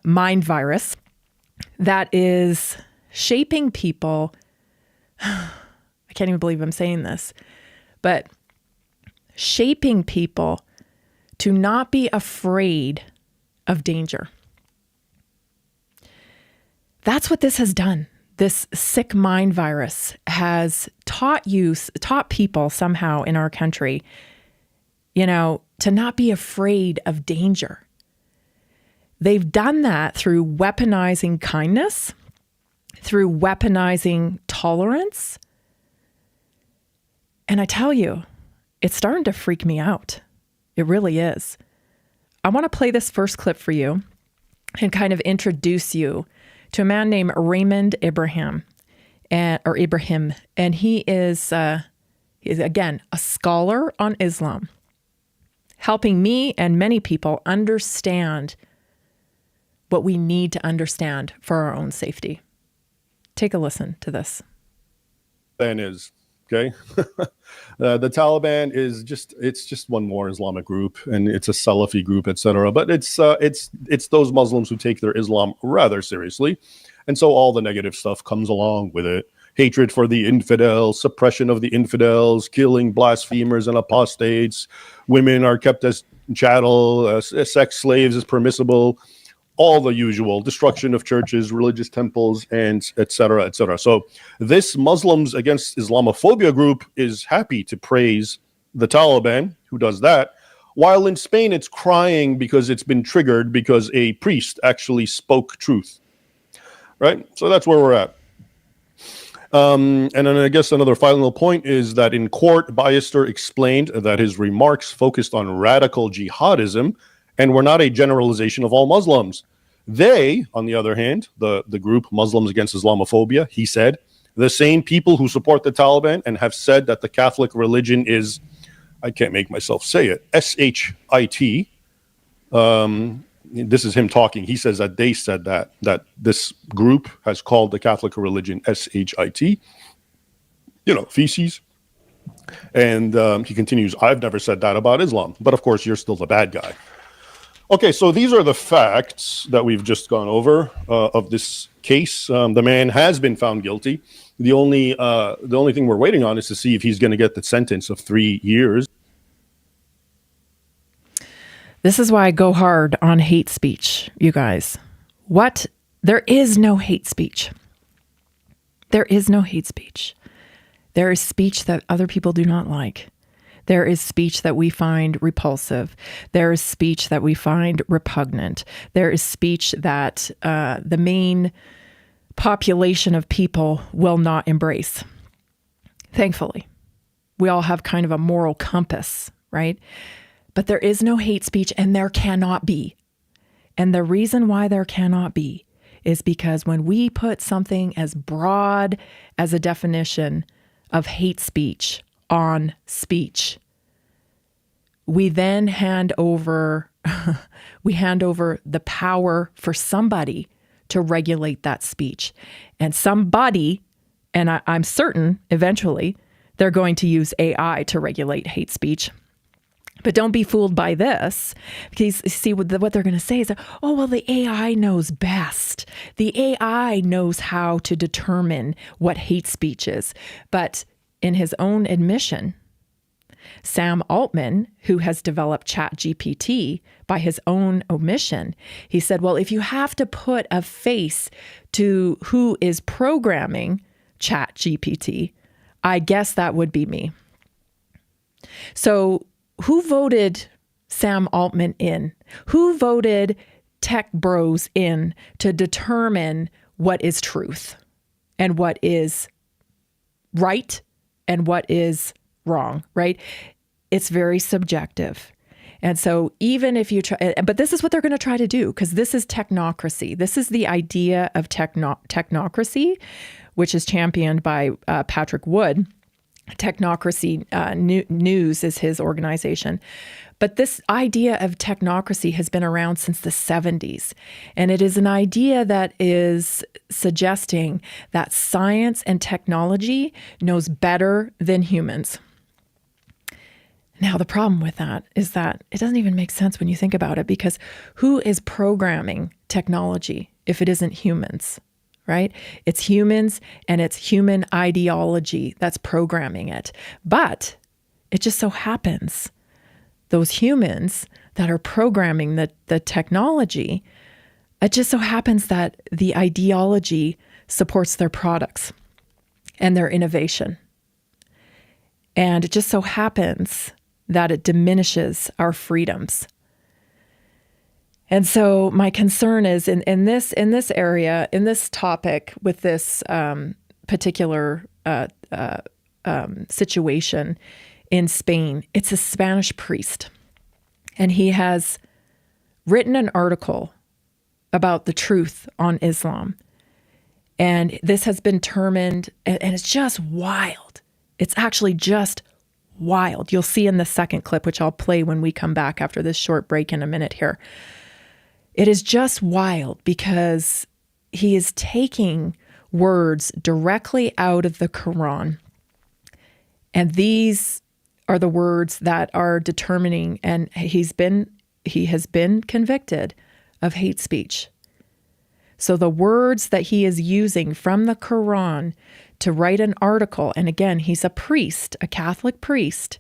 mind virus that is shaping people. I can't even believe I'm saying this, but shaping people to not be afraid of danger. That's what this has done. This sick mind virus has taught people somehow in our country, to not be afraid of danger. They've done that through weaponizing kindness, through weaponizing tolerance. And I tell you, it's starting to freak me out. It really is. I want to play this first clip for you and kind of introduce you to a man named Raymond Ibrahim, and he is again a scholar on Islam, helping me and many people understand what we need to understand for our own safety. Take a listen to this. Okay. The Taliban is just one more Islamic group, and it's a Salafi group, etc. But it's those Muslims who take their Islam rather seriously. And so all the negative stuff comes along with it. Hatred for the infidels, suppression of the infidels, killing blasphemers and apostates. Women are kept as chattel, sex slaves is permissible. All the usual destruction of churches, religious temples, and et cetera, et cetera. So this Muslims Against Islamophobia group is happy to praise the Taliban, who does that, while in Spain it's crying because it's been triggered because a priest actually spoke truth, right? So that's where we're at. And then I guess another final point is that in court, Ballester explained that his remarks focused on radical jihadism and were not a generalization of all Muslims. They, on the other hand, the group Muslims Against Islamophobia, he said, the same people who support the Taliban and have said that the Catholic religion is, I can't make myself say it, S-H-I-T. This is him talking. He says that they said that this group has called the Catholic religion S-H-I-T, feces. And he continues, I've never said that about Islam. But of course, you're still the bad guy. Okay, so these are the facts that we've just gone over of this case. The man has been found guilty. The only thing we're waiting on is to see if he's going to get the sentence of 3 years. This is why I go hard on hate speech, you guys. There is no hate speech. There is no hate speech. There is speech that other people do not like. There is speech that we find repulsive. There is speech that we find repugnant. There is speech that the main population of people will not embrace. Thankfully, we all have kind of a moral compass, right? But there is no hate speech, and there cannot be. And the reason why there cannot be is because when we put something as broad as a definition of hate speech on speech, we then hand over the power for somebody to regulate that speech. And somebody, and I'm certain eventually, they're going to use AI to regulate hate speech. But don't be fooled by this, because see what they're going to say is, oh, well, the AI knows best. The AI knows how to determine what hate speech is. But in his own admission, Sam Altman, who has developed ChatGPT by his own omission, he said, well, if you have to put a face to who is programming ChatGPT, I guess that would be me. So who voted Sam Altman in? Who voted tech bros in to determine what is truth and what is right and what is wrong, right? It's very subjective. And so even if you try, but this is what they're going to try to do, because this is technocracy. This is the idea of technocracy, which is championed by Patrick Wood. Technocracy News is his organization. But this idea of technocracy has been around since the 70s. And it is an idea that is suggesting that science and technology knows better than humans. Now, the problem with that is that it doesn't even make sense when you think about it, because who is programming technology if it isn't humans, right? It's humans and it's human ideology that's programming it. But it just so happens those humans that are programming the technology, it just so happens that the ideology supports their products and their innovation. And it just so happens that it diminishes our freedoms. And so my concern is in this area, in this topic, with this particular situation in Spain, it's a Spanish priest. And he has written an article about the truth on Islam. And this has been determined, and it's just wild. It's actually just wild. You'll see in the second clip, which I'll play when we come back after this short break in a minute here. It is just wild because he is taking words directly out of the Quran. And these are the words that are determining, and he has been convicted of hate speech. So the words that he is using from the Quran to write an article, and again, he's a priest, a Catholic priest,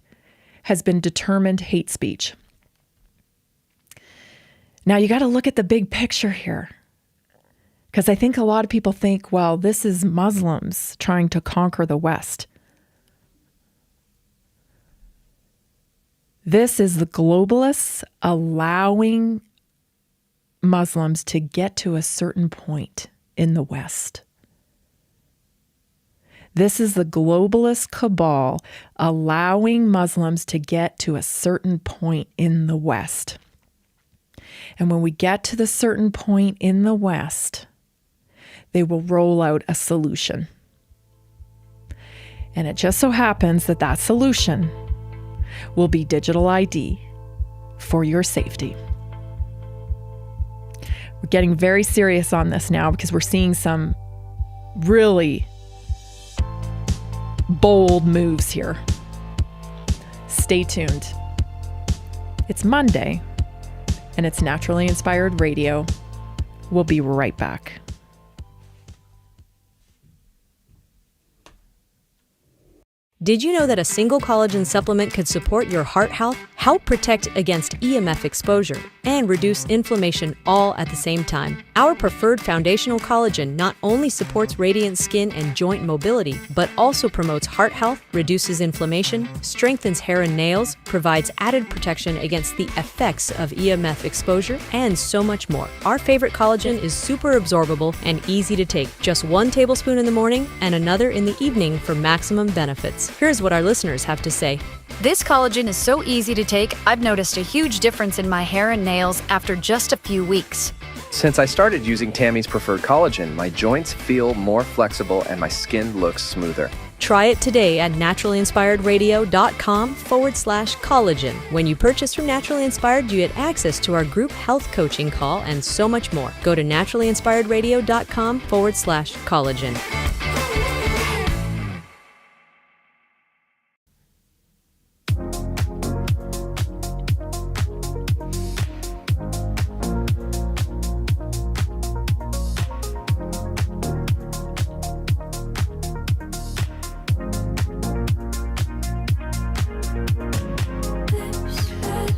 has been determined hate speech. Now you got to look at the big picture here, because I think a lot of people think, well, this is Muslims trying to conquer the West. This is the globalists allowing Muslims to get to a certain point in the West. This is the globalist cabal allowing Muslims to get to a certain point in the West. And when we get to the certain point in the West, they will roll out a solution. And it just so happens that that solution will be digital ID for your safety. We're getting very serious on this now because we're seeing some really bold moves here. Stay tuned. It's Monday, and it's Naturally Inspired Radio. We'll be right back. Did you know that a single collagen supplement could support your heart health, help protect against EMF exposure, and reduce inflammation all at the same time? Our preferred foundational collagen not only supports radiant skin and joint mobility, but also promotes heart health, reduces inflammation, strengthens hair and nails, provides added protection against the effects of EMF exposure, and so much more. Our favorite collagen is super absorbable and easy to take. Just 1 tablespoon in the morning and another in the evening for maximum benefits. Here's what our listeners have to say. This collagen is so easy to take, I've noticed a huge difference in my hair and nails after just a few weeks. Since I started using Tammy's preferred collagen, my joints feel more flexible and my skin looks smoother. Try it today at naturalinspiredradio.com/collagen. When you purchase from Naturally Inspired, you get access to our group health coaching call and so much more. Go to naturalinspiredradio.com/collagen.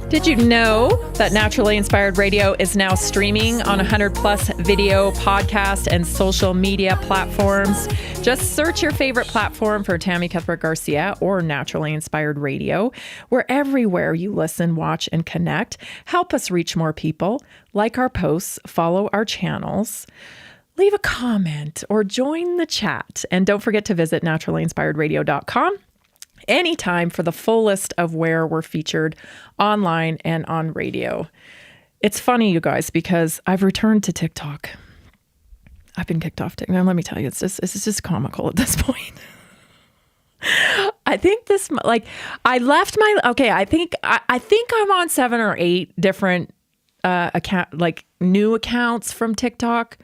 Did you know that Naturally Inspired Radio is now streaming on 100 plus video, podcast, and social media platforms? Just search your favorite platform for Tammy Cuthbert Garcia or Naturally Inspired Radio. We're everywhere you listen, watch, and connect. Help us reach more people. Like our posts, follow our channels, leave a comment, or join the chat. And don't forget to visit naturalinspiredradio.com anytime for the full list of where we're featured online and on radio. It's funny, you guys, because I've returned to TikTok. I've been kicked off TikTok. Now, let me tell you, it's just comical at this point. I think this, I left my, I think I'm on 7 or 8 different new accounts from TikTok.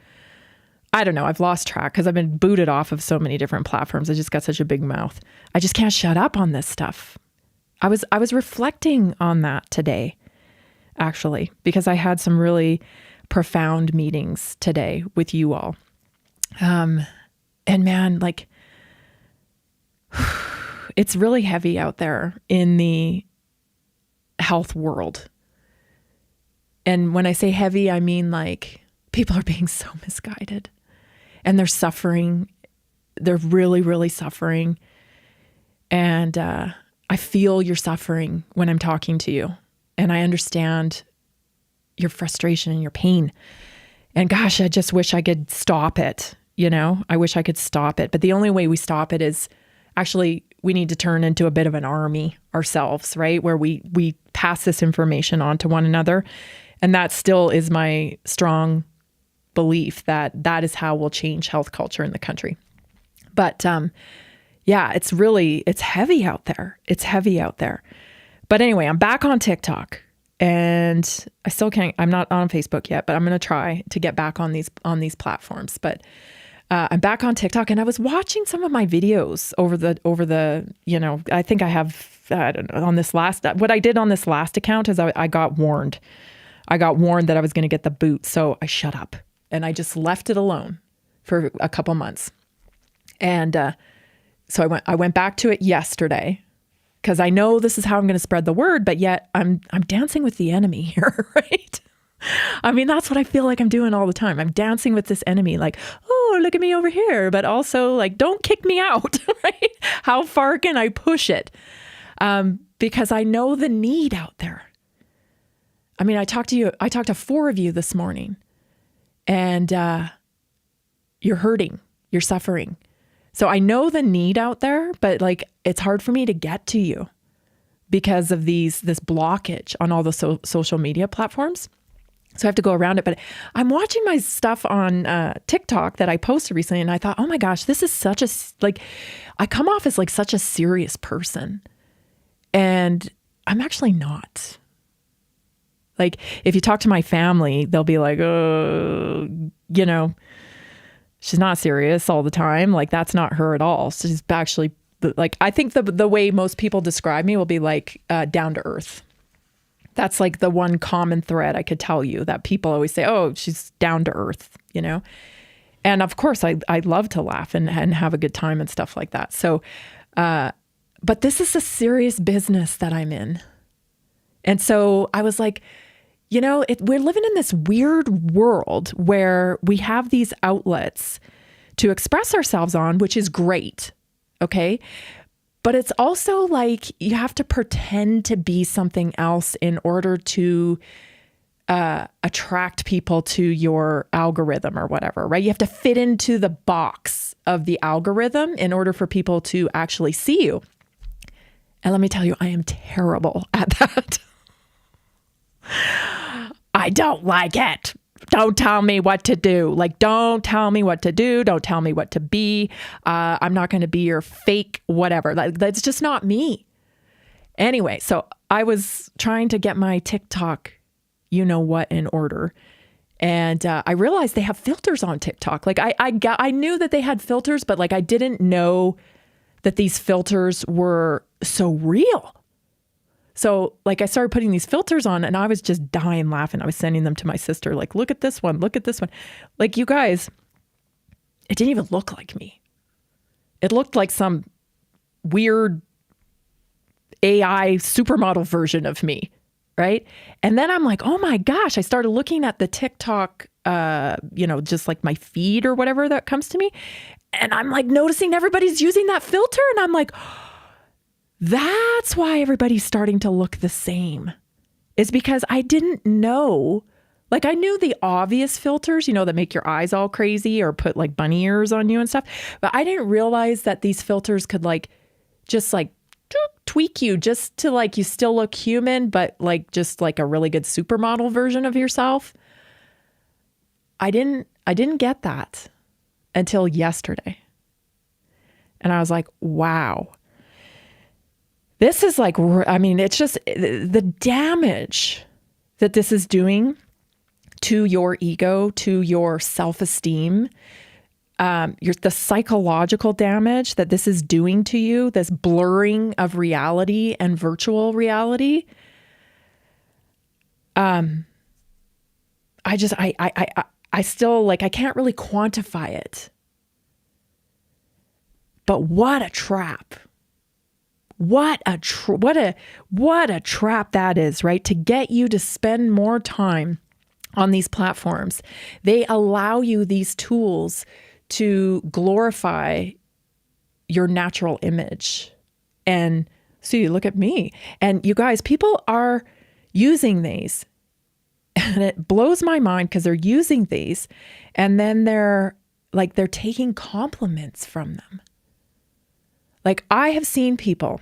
I don't know. I've lost track because I've been booted off of so many different platforms. I just got such a big mouth. I just can't shut up on this stuff. I was reflecting on that today, actually, because I had some really profound meetings today with you all. And man, like, it's really heavy out there in the health world. And when I say heavy, I mean like people are being so misguided and they're suffering. They're really, really suffering. And I feel your suffering when I'm talking to you. And I understand your frustration and your pain. And gosh, I just wish I could stop it. You know, I wish I could stop it. But the only way we stop it is actually we need to turn into a bit of an army ourselves, right? Where we pass this information on to one another. And that still is my strong belief that that is how we'll change health culture in the country. But yeah, it's heavy out there. It's heavy out there. But anyway, I'm back on TikTok and I still can't, I'm not on Facebook yet, but I'm going to try to get back on these platforms. But I'm back on TikTok and I was watching some of my videos over the, you know, I think I have, I don't know, on this last, what I did on this last account is I got warned. I got warned that I was going to get the boot. So I shut up and I just left it alone for a couple months. And so I went back to it yesterday because I know this is how I'm going to spread the word, but yet I'm dancing with the enemy here, right? I mean, that's what I feel like I'm doing all the time. I'm dancing with this enemy, like, oh, look at me over here, but also like, don't kick me out, right? How far can I push it? Because I know the need out there. I mean, I talked to 4 of you this morning and you're hurting, you're suffering. So I know the need out there, but like, it's hard for me to get to you because of this blockage on all the social media platforms. So I have to go around it. But I'm watching my stuff on TikTok that I posted recently, and I thought, oh my gosh, this is I come off as like such a serious person. And I'm actually not. Like, if you talk to my family, they'll be like, oh, you know, she's not serious all the time. Like, that's not her at all. So she's actually, like, I think the way most people describe me will be like down to earth. That's like the one common thread I could tell you that people always say, oh, she's down to earth, you know? And of course, I love to laugh and have a good time and stuff like that. So, but this is a serious business that I'm in. And so I was like, you know, we're living in this weird world where we have these outlets to express ourselves on, which is great. Okay. But it's also like you have to pretend to be something else in order to attract people to your algorithm or whatever, right? You have to fit into the box of the algorithm in order for people to actually see you. And let me tell you, I am terrible at that. I don't like it. Don't tell me what to do. Like, don't tell me what to do. Don't tell me what to be. I'm not going to be your fake whatever. That's just not me. Anyway, so I was trying to get my TikTok, you know what, in order. And I realized they have filters on TikTok. Like I knew that they had filters, but like I didn't know that these filters were so real. So like I started putting these filters on and I was just dying laughing. I was sending them to my sister, like, look at this one, look at this one. Like, you guys, it didn't even look like me. It looked like some weird AI supermodel version of me, right? And then I'm like, oh my gosh, I started looking at the TikTok, just like my feed or whatever that comes to me. And I'm like noticing everybody's using that filter. And I'm like, that's why everybody's starting to look the same. It's because I didn't know, like I knew the obvious filters, you know, that make your eyes all crazy or put like bunny ears on you and stuff. But I didn't realize that these filters could like, just like tweak you just to like, you still look human, but like, just like a really good supermodel version of yourself. I didn't get that until yesterday. And I was like, wow. This is like, I mean, it's just the damage that this is doing to your ego, to your self-esteem, the psychological damage that this is doing to you, this blurring of reality and virtual reality. I still like, I can't really quantify it. But what a trap. What a trap that is, right? To get you to spend more time on these platforms. They allow you these tools to glorify your natural image. And see, look at me. And you guys, people are using these. And it blows my mind because they're using these and then they're taking compliments from them. Like, I have seen people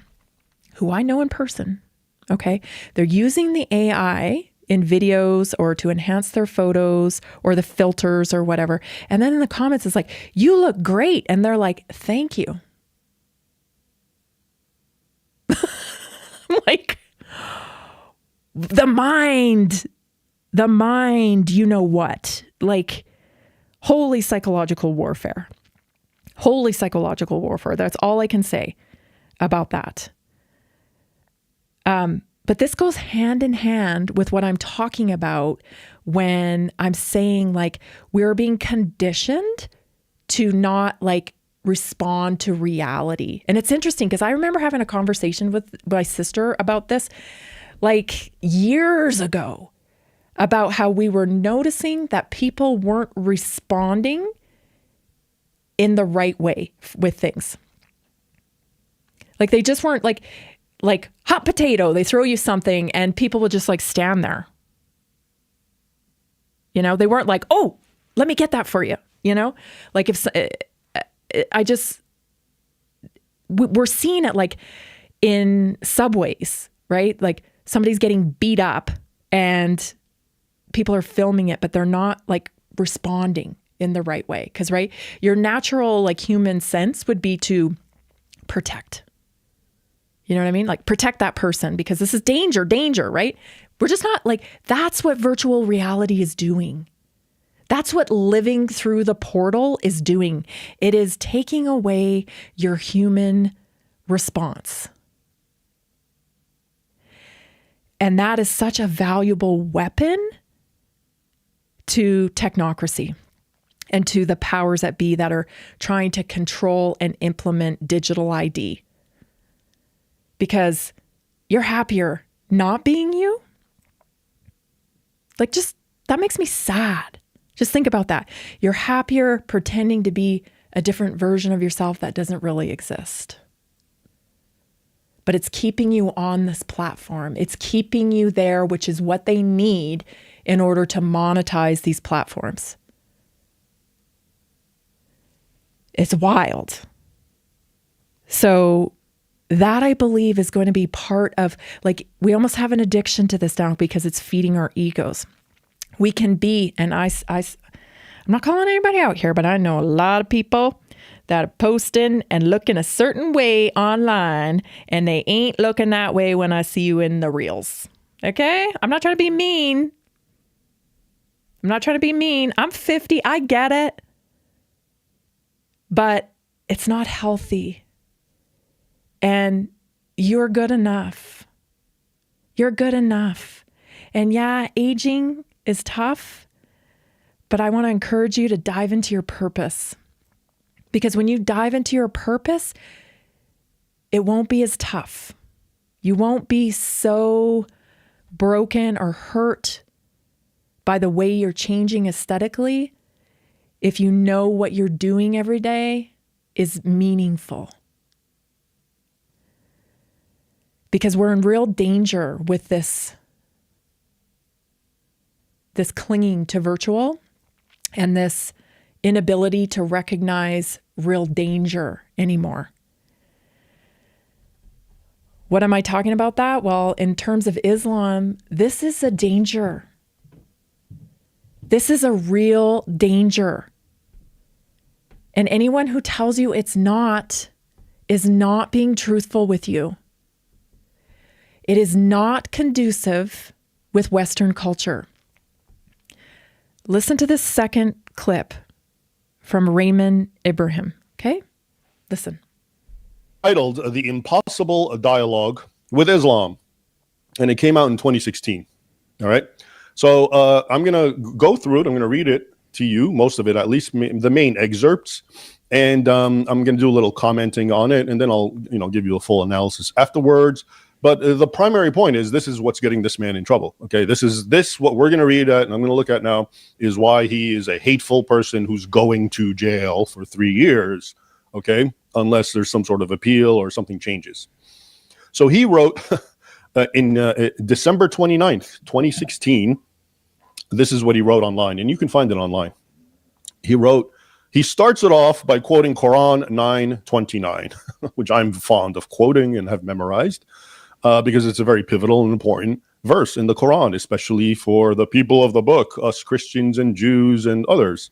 who I know in person, okay? They're using the AI in videos or to enhance their photos or the filters or whatever. And then in the comments, it's like, you look great. And they're like, thank you. Like, the mind, you know what? Like, holy psychological warfare. Holy psychological warfare. That's all I can say about that. But this goes hand in hand with what I'm talking about when I'm saying, like, we're being conditioned to not like respond to reality. And it's interesting because I remember having a conversation with my sister about this like years ago, about how we were noticing that people weren't responding in the right way with things. Like, they just weren't like hot potato. They throw you something and people will just like stand there. You know, they weren't like, oh, let me get that for you. You know, like if we're seeing it like in subways, right? Like somebody's getting beat up and people are filming it, but they're not like responding in the right way. Because, right, your natural like human sense would be to protect. You know what I mean? Like, protect that person because this is danger, right? We're just not like, that's what virtual reality is doing. That's what living through the portal is doing. It is taking away your human response. And that is such a valuable weapon to technocracy and to the powers that be that are trying to control and implement digital ID. Because you're happier not being you. Like, just, that makes me sad. Just think about that. You're happier pretending to be a different version of yourself that doesn't really exist. But it's keeping you on this platform. It's keeping you there, which is what they need in order to monetize these platforms. It's wild. So that, I believe, is going to be part of, like, we almost have an addiction to this now because it's feeding our egos. We can be, and I'm not calling anybody out here, but I know a lot of people that are posting and looking a certain way online, and they ain't looking that way when I see you in the reels. Okay? I'm not trying to be mean. I'm 50. I get it. But it's not healthy. And you're good enough. You're good enough. And yeah, aging is tough, but I want to encourage you to dive into your purpose. Because when you dive into your purpose, it won't be as tough. You won't be so broken or hurt by the way you're changing aesthetically if you know what you're doing every day is meaningful. Because we're in real danger with this clinging to virtual and this inability to recognize real danger anymore. What am I talking about that? Well, in terms of Islam, this is a danger. This is a real danger. And anyone who tells you it's not is not being truthful with you. It is not conducive with Western culture. Listen to this second clip from Raymond Ibrahim, okay? Listen. Titled The Impossible Dialogue with Islam, and it came out in 2016, all right? So I'm going to go through it. I'm going to read it to you, most of it, at least the main excerpts. And I'm going to do a little commenting on it, and then I'll give you a full analysis afterwards. But the primary point is this is what's getting this man in trouble. Okay, this what we're going to read at, and I'm going to look at now, is why he is a hateful person who's going to jail for 3 years. Okay, unless there's some sort of appeal or something changes. So he wrote in December 29th, 2016. This is what he wrote online, and you can find it online. He starts it off by quoting Quran 9:29, which I'm fond of quoting and have memorized because it's a very pivotal and important verse in the Quran, especially for the people of the book, us Christians and Jews and others.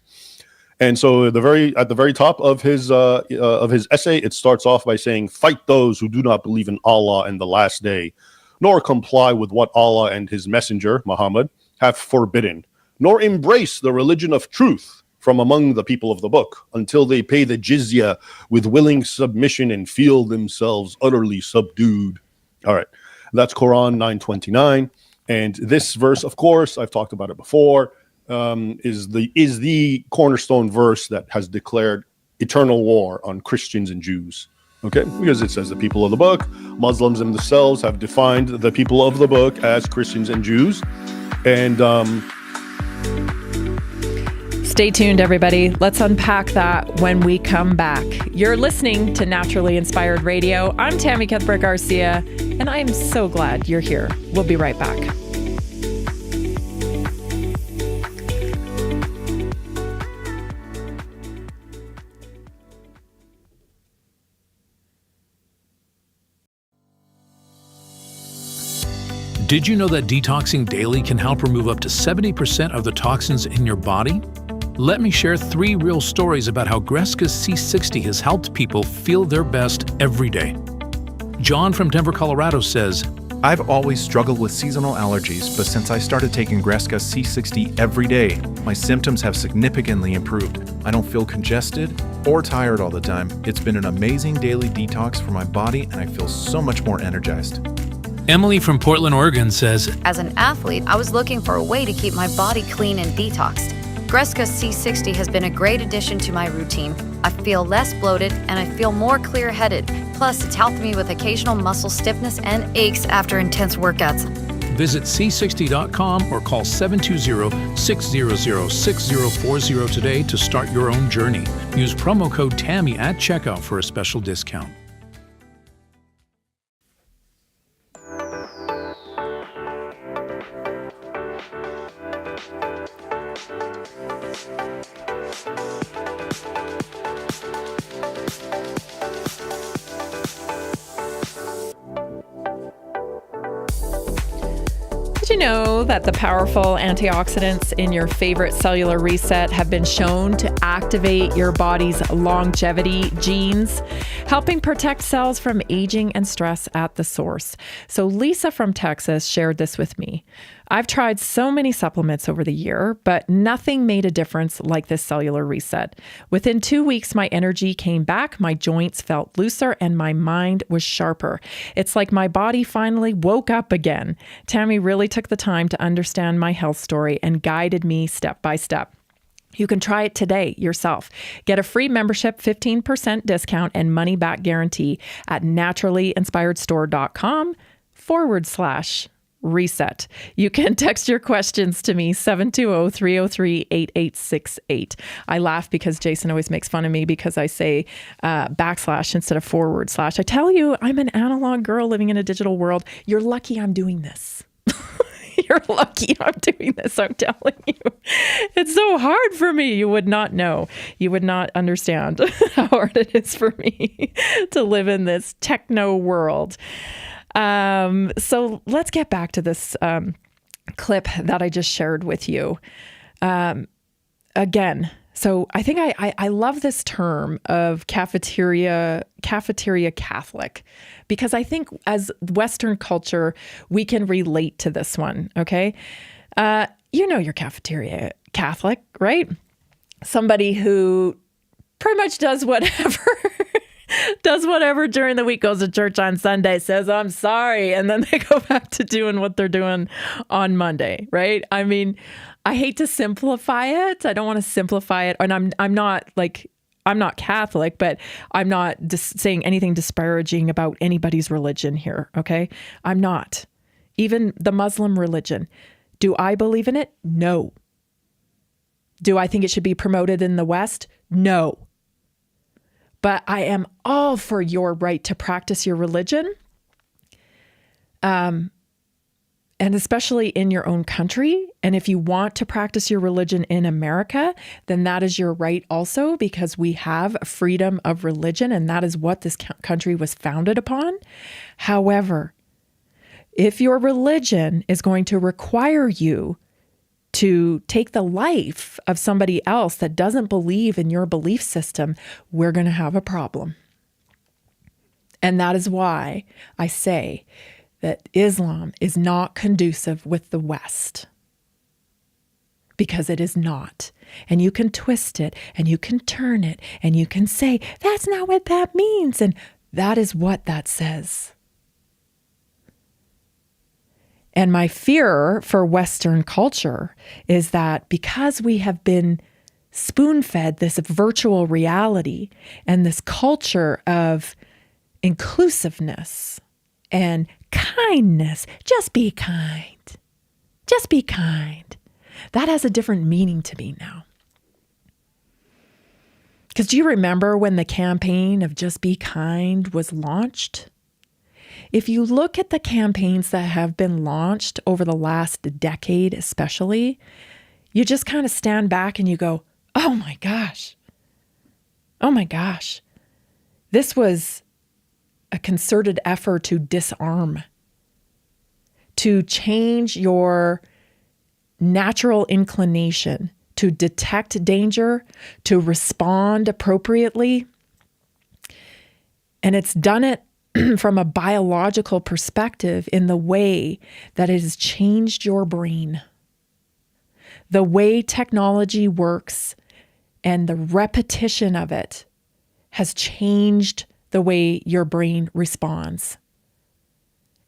And so at the very top of his essay, it starts off by saying, "Fight those who do not believe in Allah and the last day, nor comply with what Allah and his messenger, Muhammad, have forbidden, nor embrace the religion of truth from among the people of the book until they pay the jizya with willing submission and feel themselves utterly subdued." All right, that's Quran 9:29. And this verse, of course, I've talked about it before, is the cornerstone verse that has declared eternal war on Christians and Jews. Okay, because it says the people of the book. Muslims themselves have defined the people of the book as Christians and Jews. And stay tuned, everybody. Let's unpack that when we come back. You're listening to Naturally Inspired Radio. I'm Tammy Cuthbert Garcia, and I'm so glad you're here. We'll be right back. Did you know that detoxing daily can help remove up to 70% of the toxins in your body? Let me share 3 real stories about how Greska's C60 has helped people feel their best every day. John from Denver, Colorado says, I've always struggled with seasonal allergies, but since I started taking Greska's C60 every day, my symptoms have significantly improved. I don't feel congested or tired all the time. It's been an amazing daily detox for my body, and I feel so much more energized. Emily from Portland, Oregon says, As an athlete, I was looking for a way to keep my body clean and detoxed. Greska C60 has been a great addition to my routine. I feel less bloated and I feel more clear-headed. Plus, it's helped me with occasional muscle stiffness and aches after intense workouts. Visit c60.com or call 720-600-6040 today to start your own journey. Use promo code TAMMY at checkout for a special discount. Did you know that the powerful antioxidants in your favorite cellular reset have been shown to activate your body's longevity genes, helping protect cells from aging and stress at the source? So Lisa from Texas shared this with me. I've tried so many supplements over the year, but nothing made a difference like this cellular reset. Within 2 weeks, my energy came back, my joints felt looser, and my mind was sharper. It's like my body finally woke up again. Tammy really took the time to understand my health story and guided me step by step. You can try it today yourself. Get a free membership, 15% discount, and money-back guarantee at naturallyinspiredstore.com/reset. You can text your questions to me, 720-303-8868. I laugh because Jason always makes fun of me because I say backslash instead of forward slash. I tell you, I'm an analog girl living in a digital world. You're lucky I'm doing this. You're lucky I'm doing this, I'm telling you. It's so hard for me. You would not know. You would not understand how hard it is for me to live in this techno world. So let's get back to this clip that I just shared with you. Again, so I think I love this term of cafeteria Catholic, because I think as Western culture, we can relate to this one, okay? You know your cafeteria Catholic, right? Somebody who pretty much does whatever does whatever during the week, goes to church on Sunday, says, I'm sorry. And then they go back to doing what they're doing on Monday, right? I mean, I hate to simplify it. I don't want to simplify it. And I'm not Catholic, but I'm not saying anything disparaging about anybody's religion here, okay? I'm not. Even the Muslim religion. Do I believe in it? No. Do I think it should be promoted in the West? No. But I am all for your right to practice your religion. And especially in your own country. And if you want to practice your religion in America, then that is your right also, because we have freedom of religion, and that is what this country was founded upon. However, if your religion is going to require you to take the life of somebody else that doesn't believe in your belief system, we're going to have a problem. And that is why I say that Islam is not conducive with the West. Because it is not. And you can twist it, and you can turn it, and you can say, that's not what that means. And that is what that says. And my fear for Western culture is that because we have been spoon-fed this virtual reality and this culture of inclusiveness and kindness, just be kind. Just be kind. That has a different meaning to me now. Because do you remember when the campaign of Just Be Kind was launched? If you look at the campaigns that have been launched over the last decade especially, you just kind of stand back and you go, oh my gosh. Oh my gosh. This was a concerted effort to disarm, to change your natural inclination to detect danger, to respond appropriately. And it's done it from a biological perspective in the way that it has changed your brain. The way technology works and the repetition of it has changed the way your brain responds.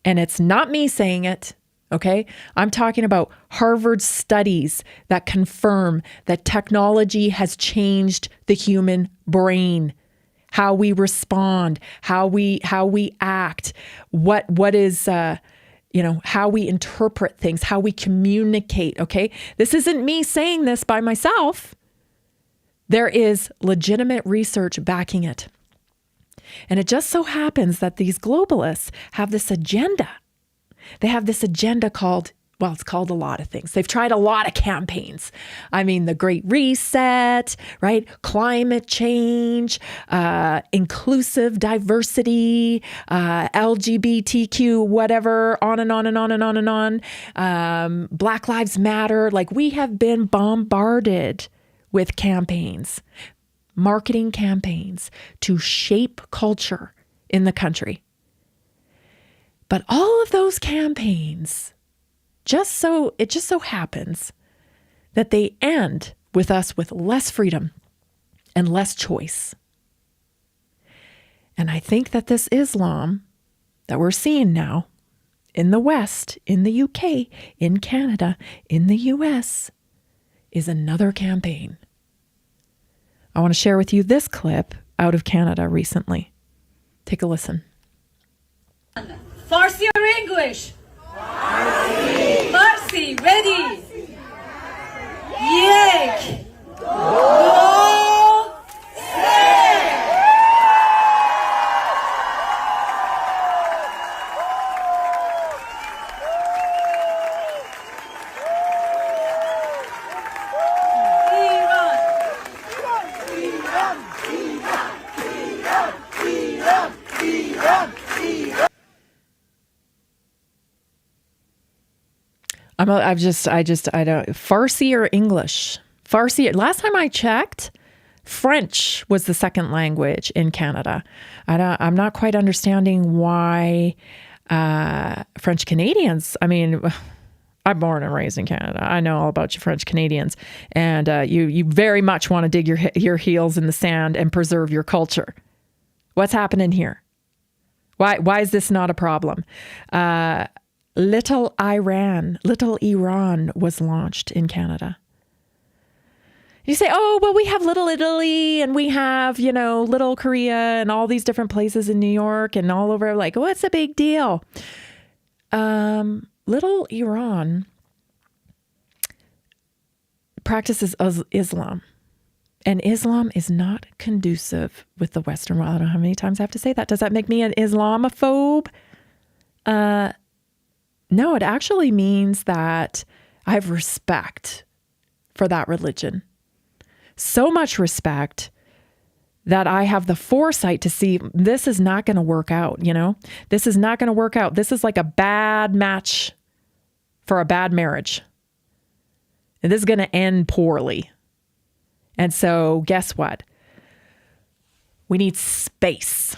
And it's not me saying it, okay? I'm talking about Harvard studies that confirm that technology has changed the human brain. How we respond, how we act, what is, how we interpret things, how we communicate, okay? This isn't me saying this by myself. There is legitimate research backing it. And it just so happens that these globalists have this agenda. They have this agenda called, well, it's called a lot of things. They've tried a lot of campaigns. I mean, the Great Reset, right? Climate change, inclusive diversity, LGBTQ, whatever, on and on and on and on and on. Black Lives Matter. Like, we have been bombarded with campaigns, marketing campaigns to shape culture in the country. But all of those campaigns, it just so happens that they end with us with less freedom and less choice. And I think that this Islam that we're seeing now in the West, in the UK, in Canada, in the US, is another campaign. I want to share with you this clip out of Canada recently. Take a listen. Farsi or English? Farsi. Farsi. Ready? Yek. Go. Say. I don't, Farsi or English? Farsi, last time I checked, French was the second language in Canada. I'm not quite understanding why French Canadians, I mean, I'm born and raised in Canada. I know all about you French Canadians. And you very much want to dig your heels in the sand and preserve your culture. What's happening here? Why is this not a problem? Little Iran was launched in Canada. You say, oh, well, we have Little Italy and we have, Little Korea and all these different places in New York and all over. Like, what's the big deal? Little Iran practices Islam. And Islam is not conducive with the Western world. I don't know how many times I have to say that. Does that make me an Islamophobe? No, it actually means that I have respect for that religion. So much respect that I have the foresight to see this is not going to work out, This is not going to work out. This is like a bad match for a bad marriage. And this is going to end poorly. And so guess what? We need space.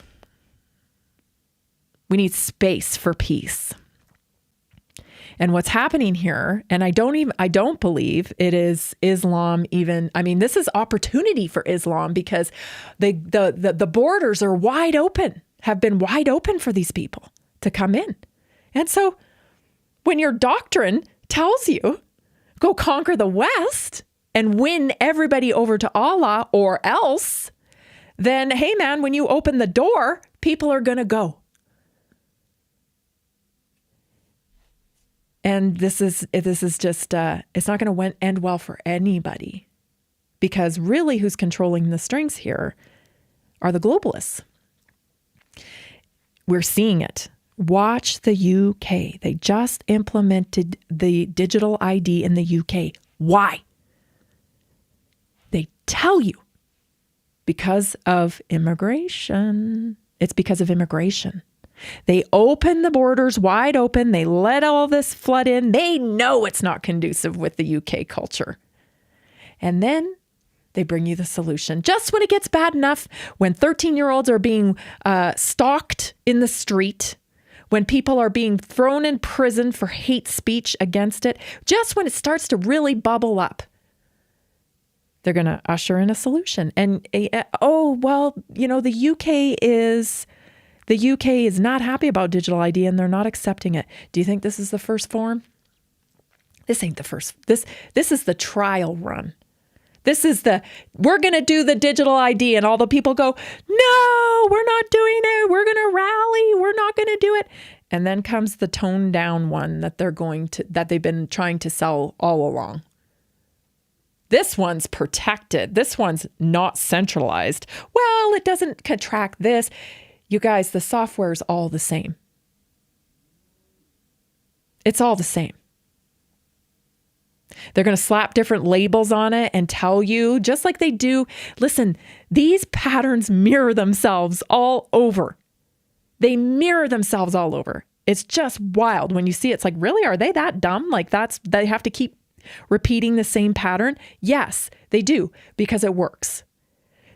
We need space for peace. And what's happening here, and I don't believe it is Islam even. I mean, this is opportunity for Islam because the borders are wide open, have been wide open for these people to come in. And so when your doctrine tells you, go conquer the West and win everybody over to Allah or else, then, hey man, when you open the door, people are going to go. And this is just, it's not going to end well for anybody, because really who's controlling the strings here are the globalists. We're seeing it. Watch the UK. They just implemented the digital ID in the UK. Why? They tell you because of immigration. It's because of immigration. They open the borders wide open. They let all this flood in. They know it's not conducive with the UK culture. And then they bring you the solution. Just when it gets bad enough, when 13-year-olds are being stalked in the street, when people are being thrown in prison for hate speech against it, just when it starts to really bubble up, they're going to usher in a solution. And, the UK is not happy about digital ID and they're not accepting it. Do you think this is the first form? This ain't the first. This is the trial run. We're going to do the digital ID, and all the people go, no, we're not doing it. We're going to rally. We're not going to do it. And then comes the toned down one that they've been trying to sell all along. This one's protected. This one's not centralized. Well, it doesn't contract this. You guys, the software is all the same. It's all the same. They're going to slap different labels on it and tell you, just like they do. Listen, these patterns mirror themselves all over. They mirror themselves all over. It's just wild when you see it. It's like, really, are they that dumb? Like they have to keep repeating the same pattern? Yes, they do, because it works.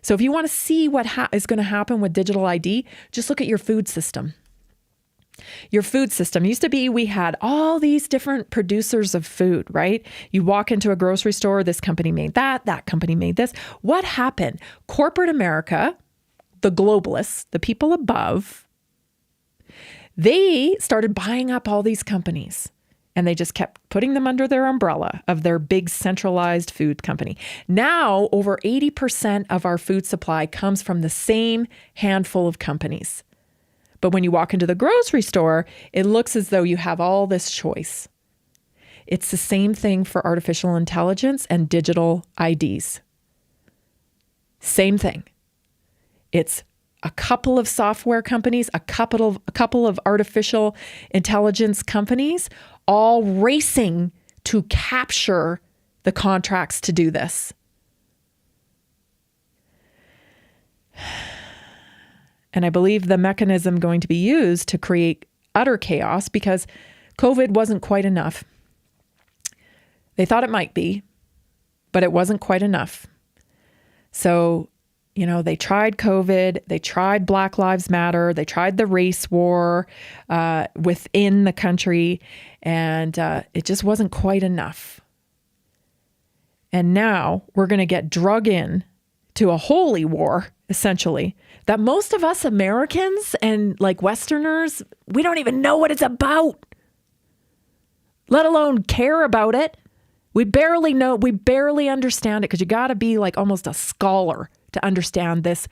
So if you want to see what is going to happen with digital ID, just look at your food system. Your food system used to be, we had all these different producers of food, right? You walk into a grocery store, this company made that company made this. What happened? Corporate America, the globalists, the people above, they started buying up all these companies. And they just kept putting them under their umbrella of their big centralized food company. Now, over 80% of our food supply comes from the same handful of companies. But when you walk into the grocery store, it looks as though you have all this choice. It's the same thing for artificial intelligence and digital IDs. Same thing. It's a couple of software companies, a couple of artificial intelligence companies, all racing to capture the contracts to do this. And I believe the mechanism going to be used to create utter chaos, because COVID wasn't quite enough. They thought it might be, but it wasn't quite enough. So, they tried COVID, they tried Black Lives Matter, they tried the race war within the country, and it just wasn't quite enough. And now we're going to get drug in to a holy war essentially, that most of us Americans and like Westerners, we don't even know what it's about, let alone care about it. We barely understand it, because you got to be like almost a scholar to understand this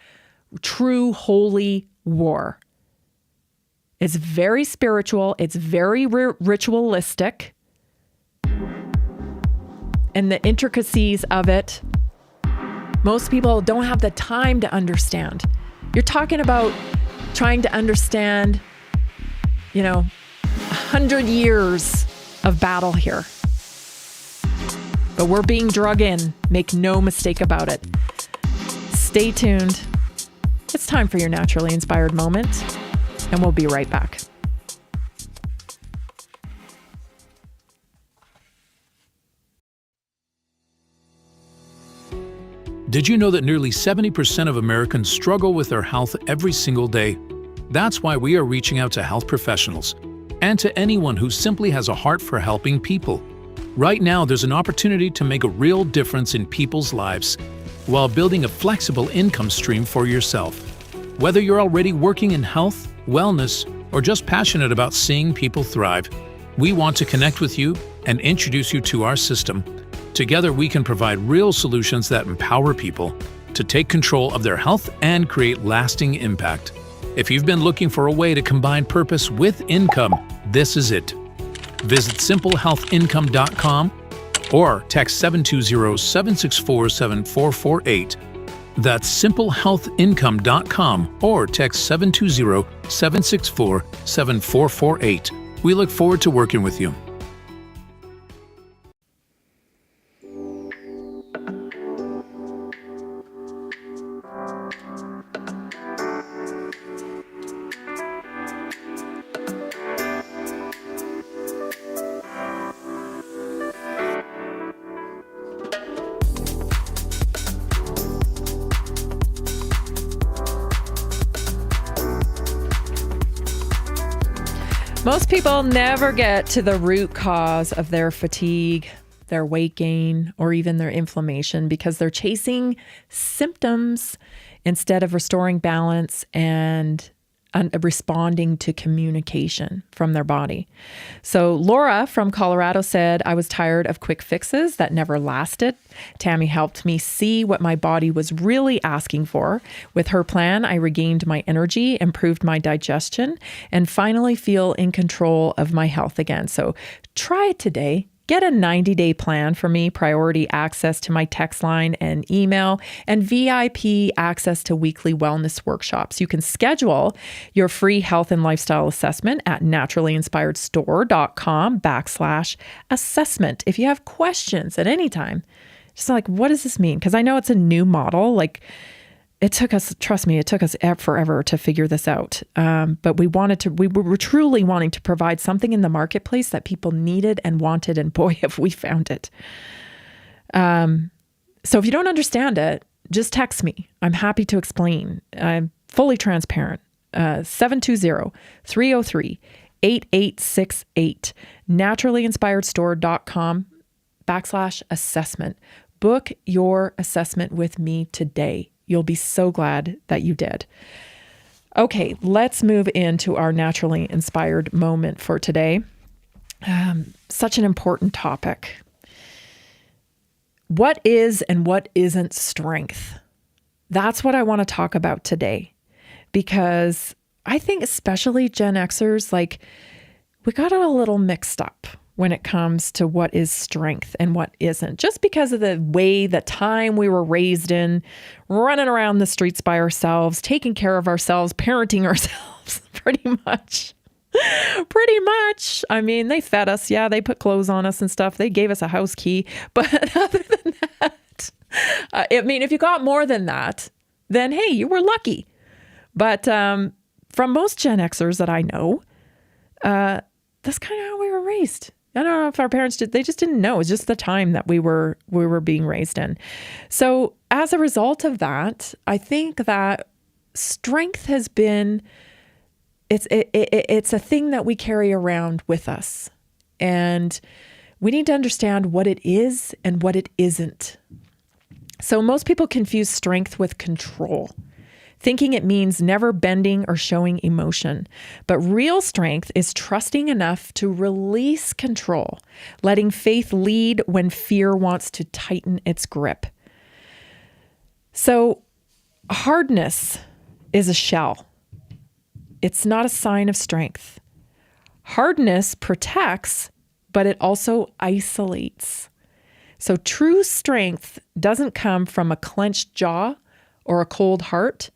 true holy war. It's very spiritual. It's very ritualistic. And the intricacies of it, most people don't have the time to understand. You're talking about trying to understand, 100 years of battle here. But we're being drug in. Make no mistake about it. Stay tuned. It's time for your naturally inspired moment, and we'll be right back. Did you know that nearly 70% of Americans struggle with their health every single day? That's why we are reaching out to health professionals and to anyone who simply has a heart for helping people. Right now, there's an opportunity to make a real difference in people's lives while building a flexible income stream for yourself. Whether you're already working in health, wellness, or just passionate about seeing people thrive, we want to connect with you and introduce you to our system. Together, we can provide real solutions that empower people to take control of their health and create lasting impact. If you've been looking for a way to combine purpose with income, this is it. Visit simplehealthincome.com or text 720-764-7448. That's simplehealthincome.com or text 720-764-7448. We look forward to working with you. Most people never get to the root cause of their fatigue, their weight gain, or even their inflammation, because they're chasing symptoms instead of restoring balance and responding to communication from their body. So Laura from Colorado said, I was tired of quick fixes that never lasted. Tammy helped me see what my body was really asking for. With her plan, I regained my energy, improved my digestion, and finally feel in control of my health again. So try it today. Get a 90-day plan for me, priority access to my text line and email, and VIP access to weekly wellness workshops. You can schedule your free health and lifestyle assessment at naturallyinspiredstore.com/assessment. If you have questions at any time, just like, what does this mean? Because I know it's a new model. Like, it took us, trust me, it took us forever to figure this out. But we were truly wanting to provide something in the marketplace that people needed and wanted. And boy, have we found it. So if you don't understand it, just text me. I'm happy to explain. I'm fully transparent. 720-303-8868, naturallyinspiredstore.com/assessment. Book your assessment with me today. You'll be so glad that you did. Okay, let's move into our naturally inspired moment for today. Such an important topic. What is and what isn't strength? That's what I want to talk about today, because I think especially Gen Xers, like, we got it a little mixed up when it comes to what is strength and what isn't, just because of the time we were raised in, running around the streets by ourselves, taking care of ourselves, parenting ourselves, pretty much. I mean, they fed us. Yeah, they put clothes on us and stuff. They gave us a house key. But other than that, I mean, if you got more than that, then hey, you were lucky. But from most Gen Xers that I know, that's kind of how we were raised. I don't know if our parents did. They just didn't know. It was just the time that we were being raised in. So as a result of that, I think that strength has been, it's a thing that we carry around with us. And we need to understand what it is and what it isn't. So most people confuse strength with control. thinking it means never bending or showing emotion. But real strength is trusting enough to release control, letting faith lead when fear wants to tighten its grip. So hardness is a shell. It's not a sign of strength. Hardness protects, but it also isolates. So true strength doesn't come from a clenched jaw or a cold heart.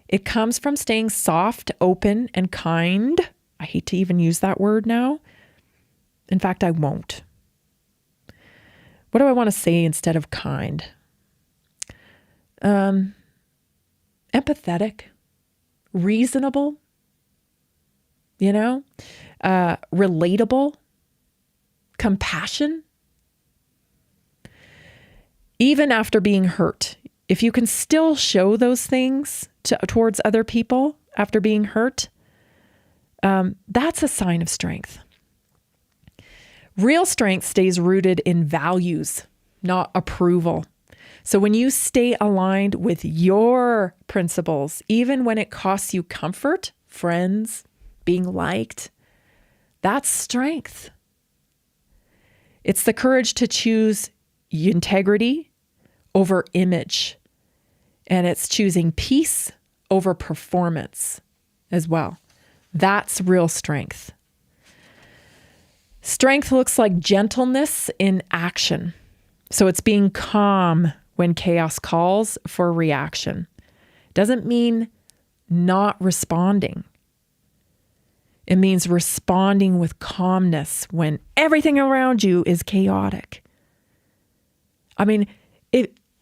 It comes from staying soft, open, and kind. I hate to even use that word now. In fact, I won't. What do I want to say instead of kind? Empathetic, reasonable, relatable, compassion. Even after being hurt, if you can still show those things towards other people after being hurt, that's a sign of strength. Real strength stays rooted in values, not approval. So when you stay aligned with your principles, even when it costs you comfort, friends, being liked, that's strength. It's the courage to choose integrity over image. And it's choosing peace over performance as well. That's real strength. Strength looks like gentleness in action. So it's being calm when chaos calls for reaction. Doesn't mean not responding. It means responding with calmness when everything around you is chaotic. I mean,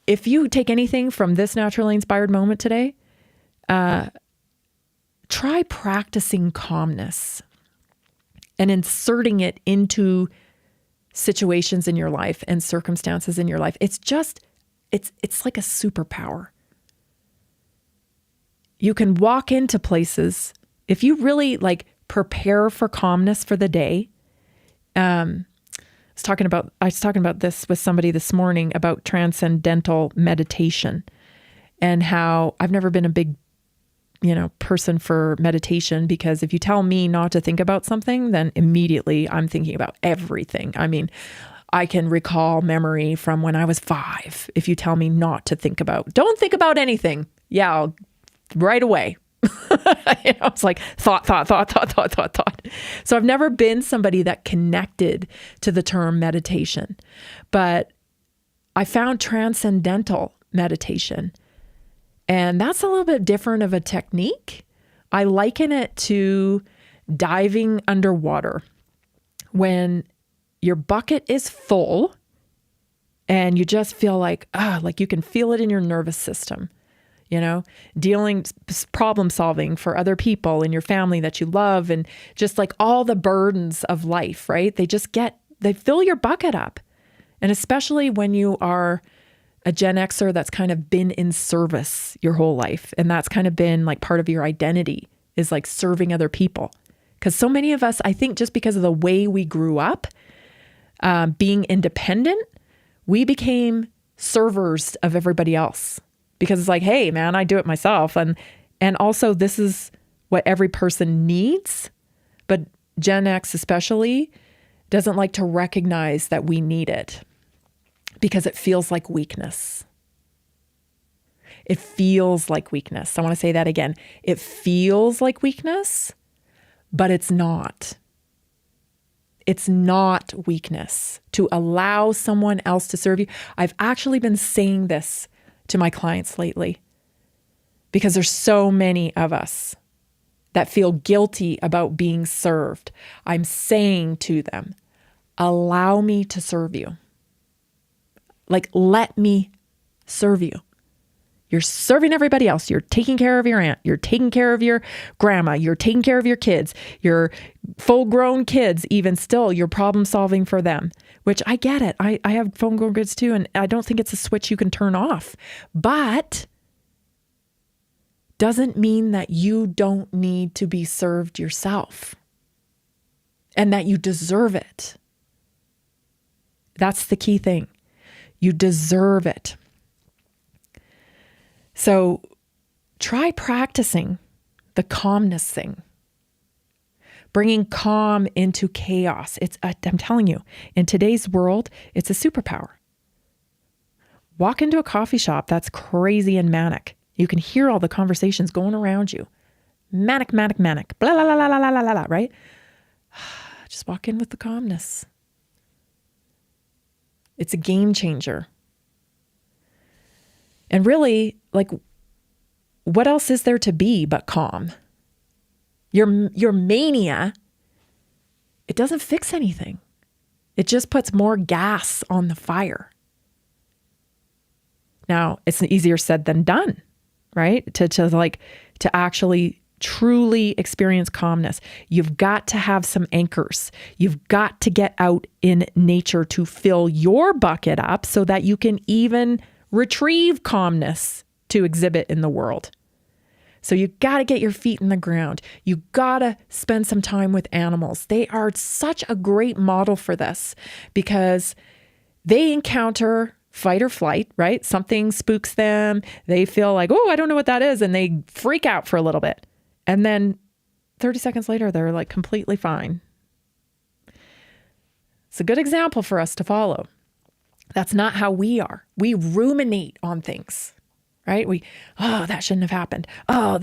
if you take anything from this naturally inspired moment today, try practicing calmness and inserting it into situations in your life and circumstances in your life. It's like a superpower. You can walk into places if you really prepare for calmness for the day. I was talking about this with somebody this morning about transcendental meditation and how I've never been a big, person for meditation, because if you tell me not to think about something, then immediately I'm thinking about everything. I mean, I can recall memory from when I was 5. If you tell me not to don't think about anything. Yeah, right away. It's like thought. So I've never been somebody that connected to the term meditation, but I found transcendental meditation, and that's a little bit different of a technique. I liken it to diving underwater when your bucket is full and you just feel like you can feel it in your nervous system. Problem solving for other people in your family that you love, and just all the burdens of life, right? They fill your bucket up. And especially when you are a Gen Xer that's kind of been in service your whole life. And that's kind of been part of your identity is serving other people. Because so many of us, I think just because of the way we grew up, being independent, we became servers of everybody else. Because it's hey, man, I do it myself. And also this is what every person needs. But Gen X especially doesn't like to recognize that we need it because it feels like weakness. It feels like weakness. I want to say that again. It feels like weakness, but it's not. It's not weakness to allow someone else to serve you. I've actually been saying this to my clients lately because there's so many of us that feel guilty about being served. I'm saying to them, allow me to serve you. Let me serve you. You're serving everybody else. You're taking care of your aunt. You're taking care of your grandma. You're taking care of your kids, your full-grown kids. Even still, you're problem solving for them, which I get it. I have full-grown kids too, and I don't think it's a switch you can turn off. But doesn't mean that you don't need to be served yourself and that you deserve it. That's the key thing. You deserve it. So try practicing the calmness thing. Bringing calm into chaos. I'm telling you, in today's world, it's a superpower. Walk into a coffee shop that's crazy and manic. You can hear all the conversations going around you. Manic, manic, manic. Blah, blah, blah, blah, blah, blah, blah, right? Just walk in with the calmness. It's a game changer. And really, like, what else is there to be but calm? Your mania, it doesn't fix anything. It just puts more gas on the fire. Now, it's easier said than done, right? To actually truly experience calmness. You've got to have some anchors. You've got to get out in nature to fill your bucket up so that you can even retrieve calmness to exhibit in the world. So you got to get your feet in the ground. You got to spend some time with animals. They are such a great model for this because they encounter fight or flight, right? Something spooks them. They feel like, oh, I don't know what that is. And they freak out for a little bit. And then 30 seconds later, they're like completely fine. It's a good example for us to follow. That's not how we are. We ruminate on things. Right? That shouldn't have happened. Oh,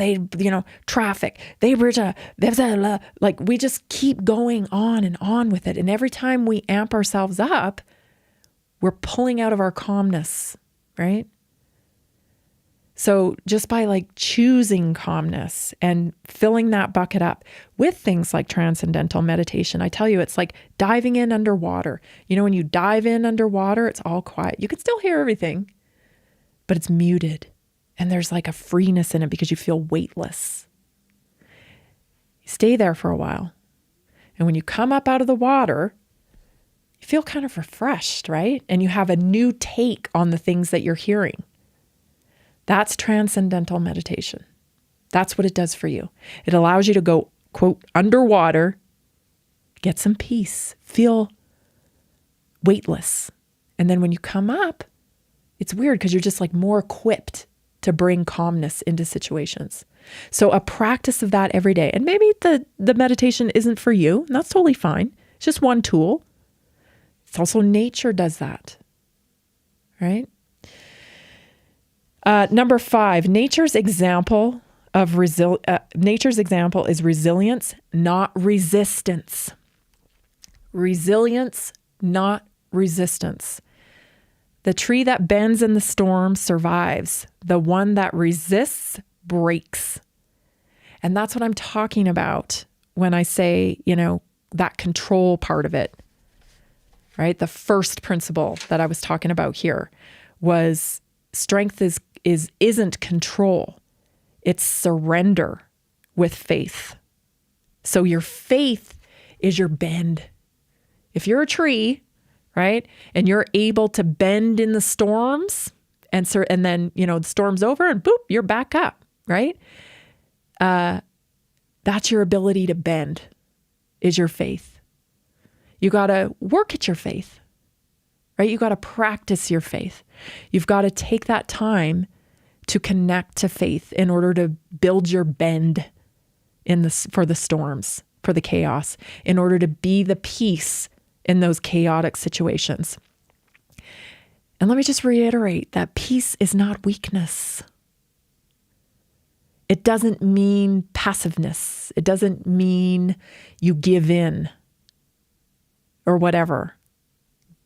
traffic. Like we just keep going on and on with it. And every time we amp ourselves up, we're pulling out of our calmness, right? So just by like choosing calmness and filling that bucket up with things like transcendental meditation, I tell you, it's like diving in underwater. You know, when you dive in underwater, it's all quiet. You can still hear everything, but it's muted. And there's like a freeness in it because you feel weightless. You stay there for a while. And when you come up out of the water, you feel kind of refreshed, right? And you have a new take on the things that you're hearing. That's transcendental meditation. That's what it does for you. It allows you to go, quote, underwater, get some peace, feel weightless. And then when you come up, it's weird because you're just like more equipped to bring calmness into situations. So a practice of that every day. And maybe the meditation isn't for you, and that's totally fine. It's just one tool. It's also nature does that, right? Number 5, nature's example is resilience, not resistance. Resilience, not resistance. The tree that bends in the storm survives. The one that resists breaks. And that's what I'm talking about when I say, that control part of it, right? The first principle that I was talking about here was strength isn't control. It's surrender with faith. So your faith is your bend. If you're a tree, right, and you're able to bend in the storms, and then the storm's over, and boop, you're back up, right? That's your ability to bend, is your faith. You got to work at your faith, right? You got to practice your faith. You've got to take that time to connect to faith in order to build your bend for the storms, for the chaos, in order to be the peace in those chaotic situations. And let me just reiterate that peace is not weakness. It doesn't mean passiveness. It doesn't mean you give in or whatever.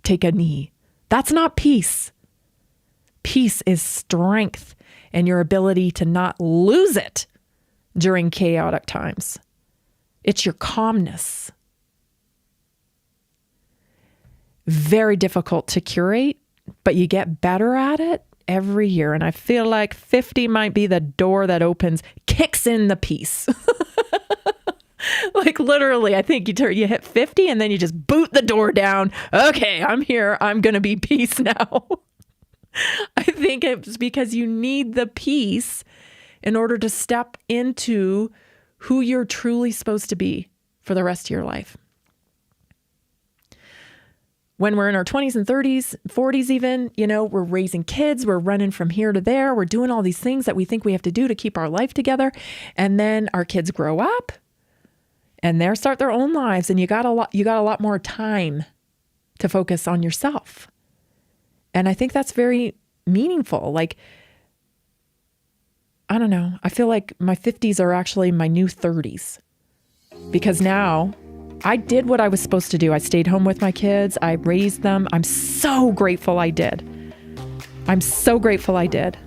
Take a knee. That's not peace. Peace is strength and your ability to not lose it during chaotic times. It's your calmness. Very difficult to curate, but you get better at it every year. And I feel like 50 might be the door that kicks in the peace. Like literally, I think you hit 50 and then you just boot the door down. Okay, I'm here. I'm going to be peace now. I think it's because you need the peace in order to step into who you're truly supposed to be for the rest of your life. when we're in our 20s and 30s, 40s even, we're raising kids, we're running from here to there, we're doing all these things that we think we have to do to keep our life together. And then our kids grow up and they start their own lives, and you got a lot more time to focus on yourself. And I think that's very meaningful. Like, I don't know. I feel like my 50s are actually my new 30s, because now I did what I was supposed to do. I stayed home with my kids. I raised them. I'm so grateful I did. I'm so grateful I did.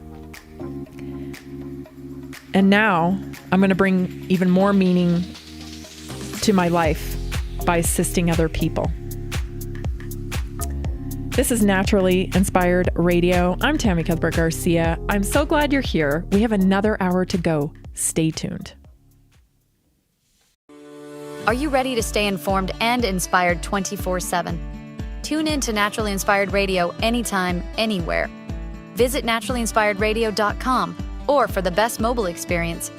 And now I'm going to bring even more meaning to my life by assisting other people. This is Naturally Inspired Radio. I'm Tammy Cuthbert Garcia. I'm so glad you're here. We have another hour to go. Stay tuned. Are you ready to stay informed and inspired 24/7? Tune in to Naturally Inspired Radio anytime, anywhere. Visit naturallyinspiredradio.com, or for the best mobile experience,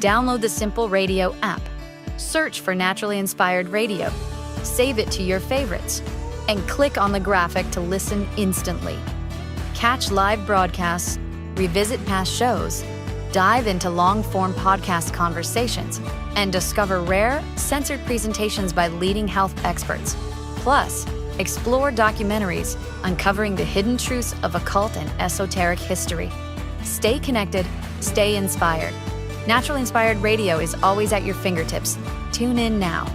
download the Simple Radio app. Search for Naturally Inspired Radio. Save it to your favorites, and click on the graphic to listen instantly. Catch live broadcasts, revisit past shows, dive into long-form podcast conversations, and discover rare, censored presentations by leading health experts. Plus, explore documentaries uncovering the hidden truths of occult and esoteric history. Stay connected, stay inspired. Naturally Inspired Radio is always at your fingertips. Tune in now.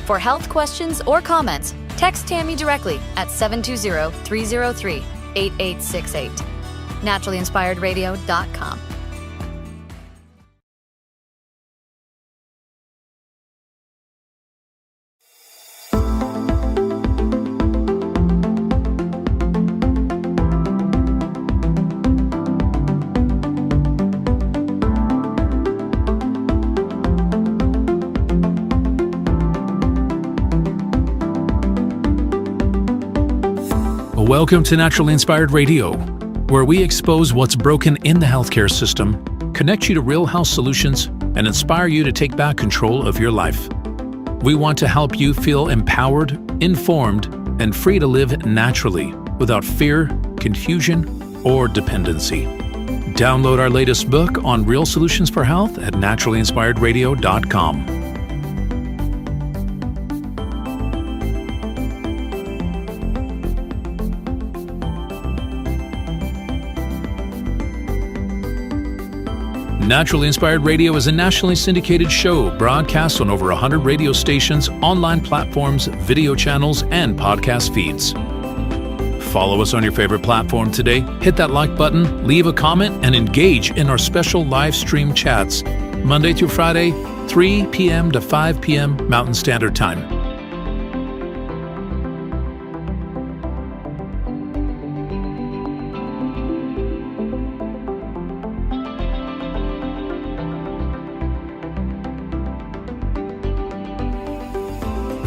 For health questions or comments, text Tammy directly at 720-303-8868. naturallyinspiredradio.com. Welcome to Naturally Inspired Radio, where we expose what's broken in the healthcare system, connect you to real health solutions, and inspire you to take back control of your life. We want to help you feel empowered, informed, and free to live naturally without fear, confusion, or dependency. Download our latest book on real solutions for health at naturallyinspiredradio.com. Naturally Inspired Radio is a nationally syndicated show broadcast on over 100 radio stations, online platforms, video channels, and podcast feeds. Follow us on your favorite platform today, hit that like button, leave a comment, and engage in our special live stream chats, Monday through Friday, 3 p.m. to 5 p.m. Mountain Standard Time.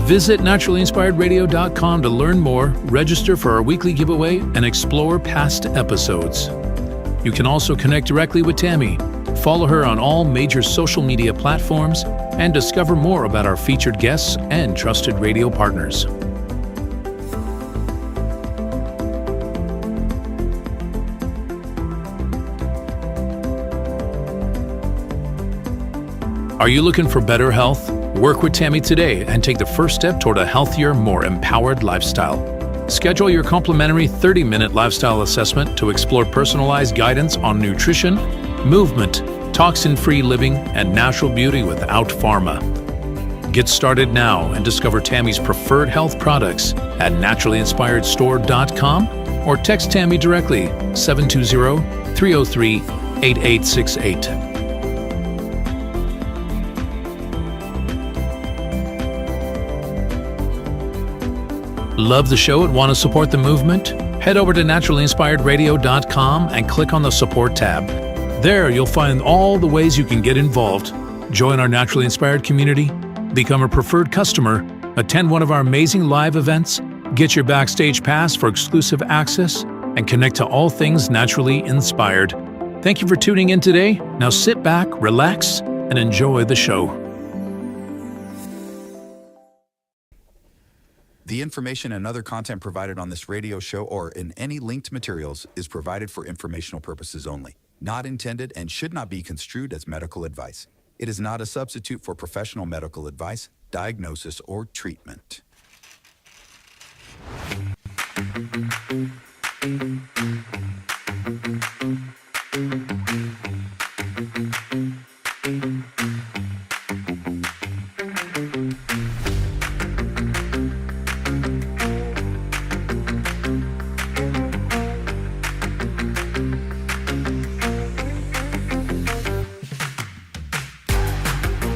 Visit naturallyinspiredradio.com to learn more, register for our weekly giveaway, and explore past episodes. You can also connect directly with Tammy, follow her on all major social media platforms, and discover more about our featured guests and trusted radio partners. Are you looking for better health? Work with Tammy today and take the first step toward a healthier, more empowered lifestyle. Schedule your complimentary 30-minute lifestyle assessment to explore personalized guidance on nutrition, movement, toxin-free living, and natural beauty without pharma. Get started now and discover Tammy's preferred health products at naturallyinspiredstore.com or text Tammy directly 720-303-8868. Love the show and want to support the movement? Head over to naturallyinspiredradio.com and click on the support tab. There you'll find all the ways you can get involved. Join our Naturally Inspired community, become a preferred customer, attend one of our amazing live events, get your backstage pass for exclusive access, and connect to all things naturally inspired. Thank you for tuning in today. Now sit back, relax, and enjoy the show. The information and other content provided on this radio show or in any linked materials is provided for informational purposes only, not intended and should not be construed as medical advice. It is not a substitute for professional medical advice, diagnosis, or treatment.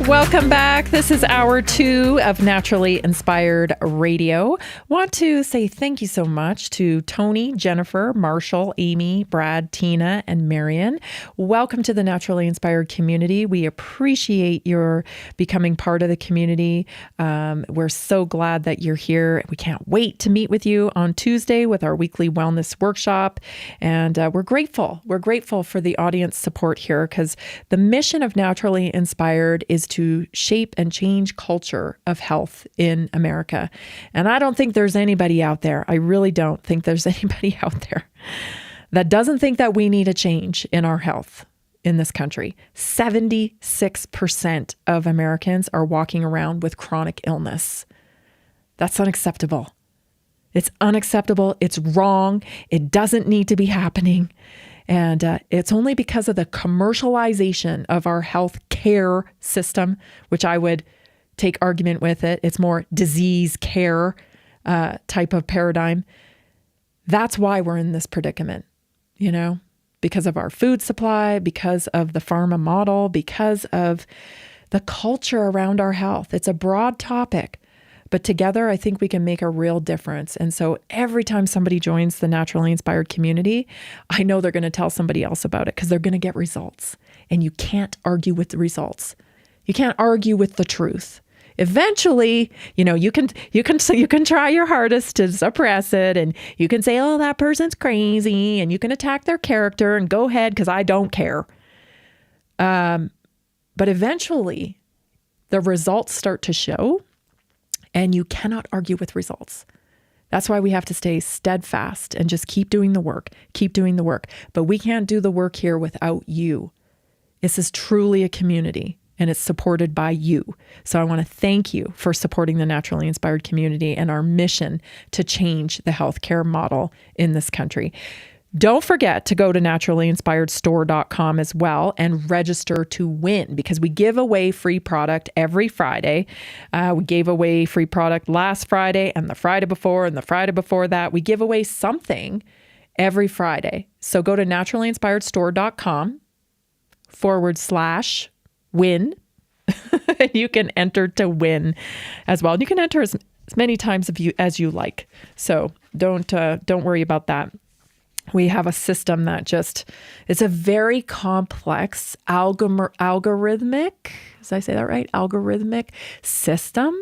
Welcome back. This is hour 2 of Naturally Inspired Radio. Want to say thank you so much to Tony, Jennifer, Marshall, Amy, Brad, Tina, and Marion. Welcome to the Naturally Inspired community. We appreciate your becoming part of the community. We're so glad that you're here. We can't wait to meet with you on Tuesday with our weekly wellness workshop. And we're grateful. We're grateful for the audience support here because the mission of Naturally Inspired is to shape and change culture of health in America. And I don't think there's anybody out there, I really don't think there's anybody out there that doesn't think that we need a change in our health in this country. 76% of Americans are walking around with chronic illness. That's unacceptable. It's unacceptable. It's wrong. It doesn't need to be happening. And it's only because of the commercialization of our health care system, which I would take argument with it. It's more disease care type of paradigm. That's why we're in this predicament, you know, because of our food supply, because of the pharma model, because of the culture around our health. It's a broad topic. But together, I think we can make a real difference. And so every time somebody joins the Naturally Inspired community, I know they're going to tell somebody else about it because they're going to get results. And you can't argue with the results. You can't argue with the truth. Eventually, you know, you can try your hardest to suppress it, and you can say, "Oh, that person's crazy," and you can attack their character and go ahead because I don't care. But eventually, the results start to show. And you cannot argue with results. That's why we have to stay steadfast and just keep doing the work, keep doing the work. But we can't do the work here without you. This is truly a community and it's supported by you. So I want to thank you for supporting the Naturally Inspired community and our mission to change the healthcare model in this country. Don't forget to go to naturallyinspiredstore.com as well and register to win because we give away free product every Friday. We gave away free product last Friday and the Friday before and the Friday before that. We give away something every Friday. So go to naturallyinspiredstore.com/win. You can enter to win as well. And you can enter as many times as you like. So don't worry about that. We have a system that it's a very complex algorithmic, did I say that right? Algorithmic system.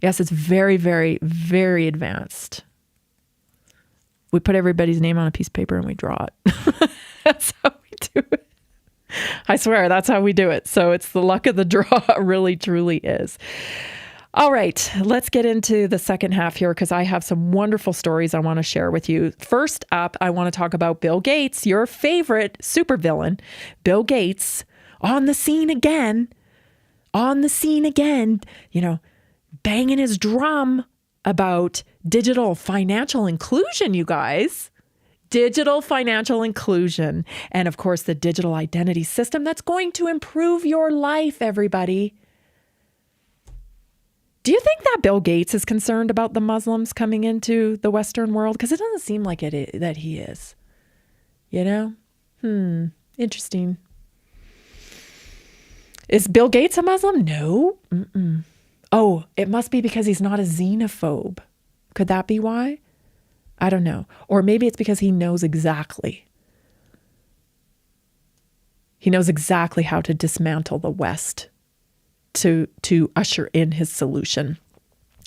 Yes, it's very, very, very advanced. We put everybody's name on a piece of paper and we draw it. That's how we do it. I swear, that's how we do it. So it's the luck of the draw, it really, truly is. All right, let's get into the second half here because I have some wonderful stories I want to share with you. First up, I want to talk about Bill Gates, your favorite supervillain. Bill Gates on the scene again, you know, banging his drum about digital financial inclusion, you guys. Digital financial inclusion. And of course, the digital identity system that's going to improve your life, everybody. Do you think that Bill Gates is concerned about the Muslims coming into the Western world? Because it doesn't seem like that he is. You know? Interesting. Is Bill Gates a Muslim? No. Oh, it must be because he's not a xenophobe. Could that be why? I don't know. Or maybe it's because he knows exactly. He knows exactly how to dismantle the West to usher in his solution,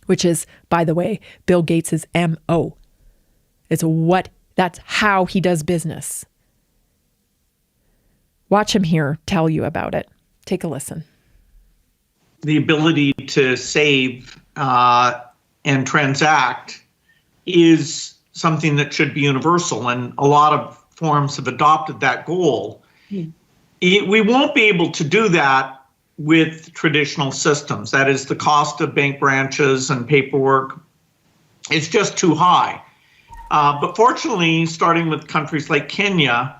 which is, by the way, Bill Gates's MO. That's how he does business. Watch him here tell you about it. Take a listen. The ability to save and transact is something that should be universal, and a lot of forms have adopted that goal. We won't be able to do that with traditional systems. That is, the cost of bank branches and paperwork is just too high. But fortunately, starting with countries like Kenya,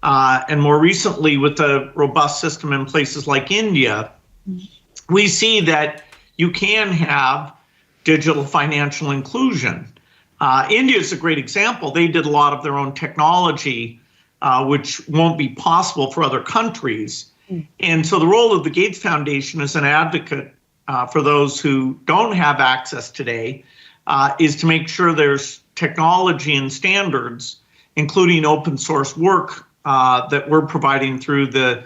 and more recently with a robust system in places like India, we see that you can have digital financial inclusion. India is a great example. They did a lot of their own technology, which won't be possible for other countries. And so the role of the Gates Foundation as an advocate for those who don't have access today is to make sure there's technology and standards, including open source work that we're providing through the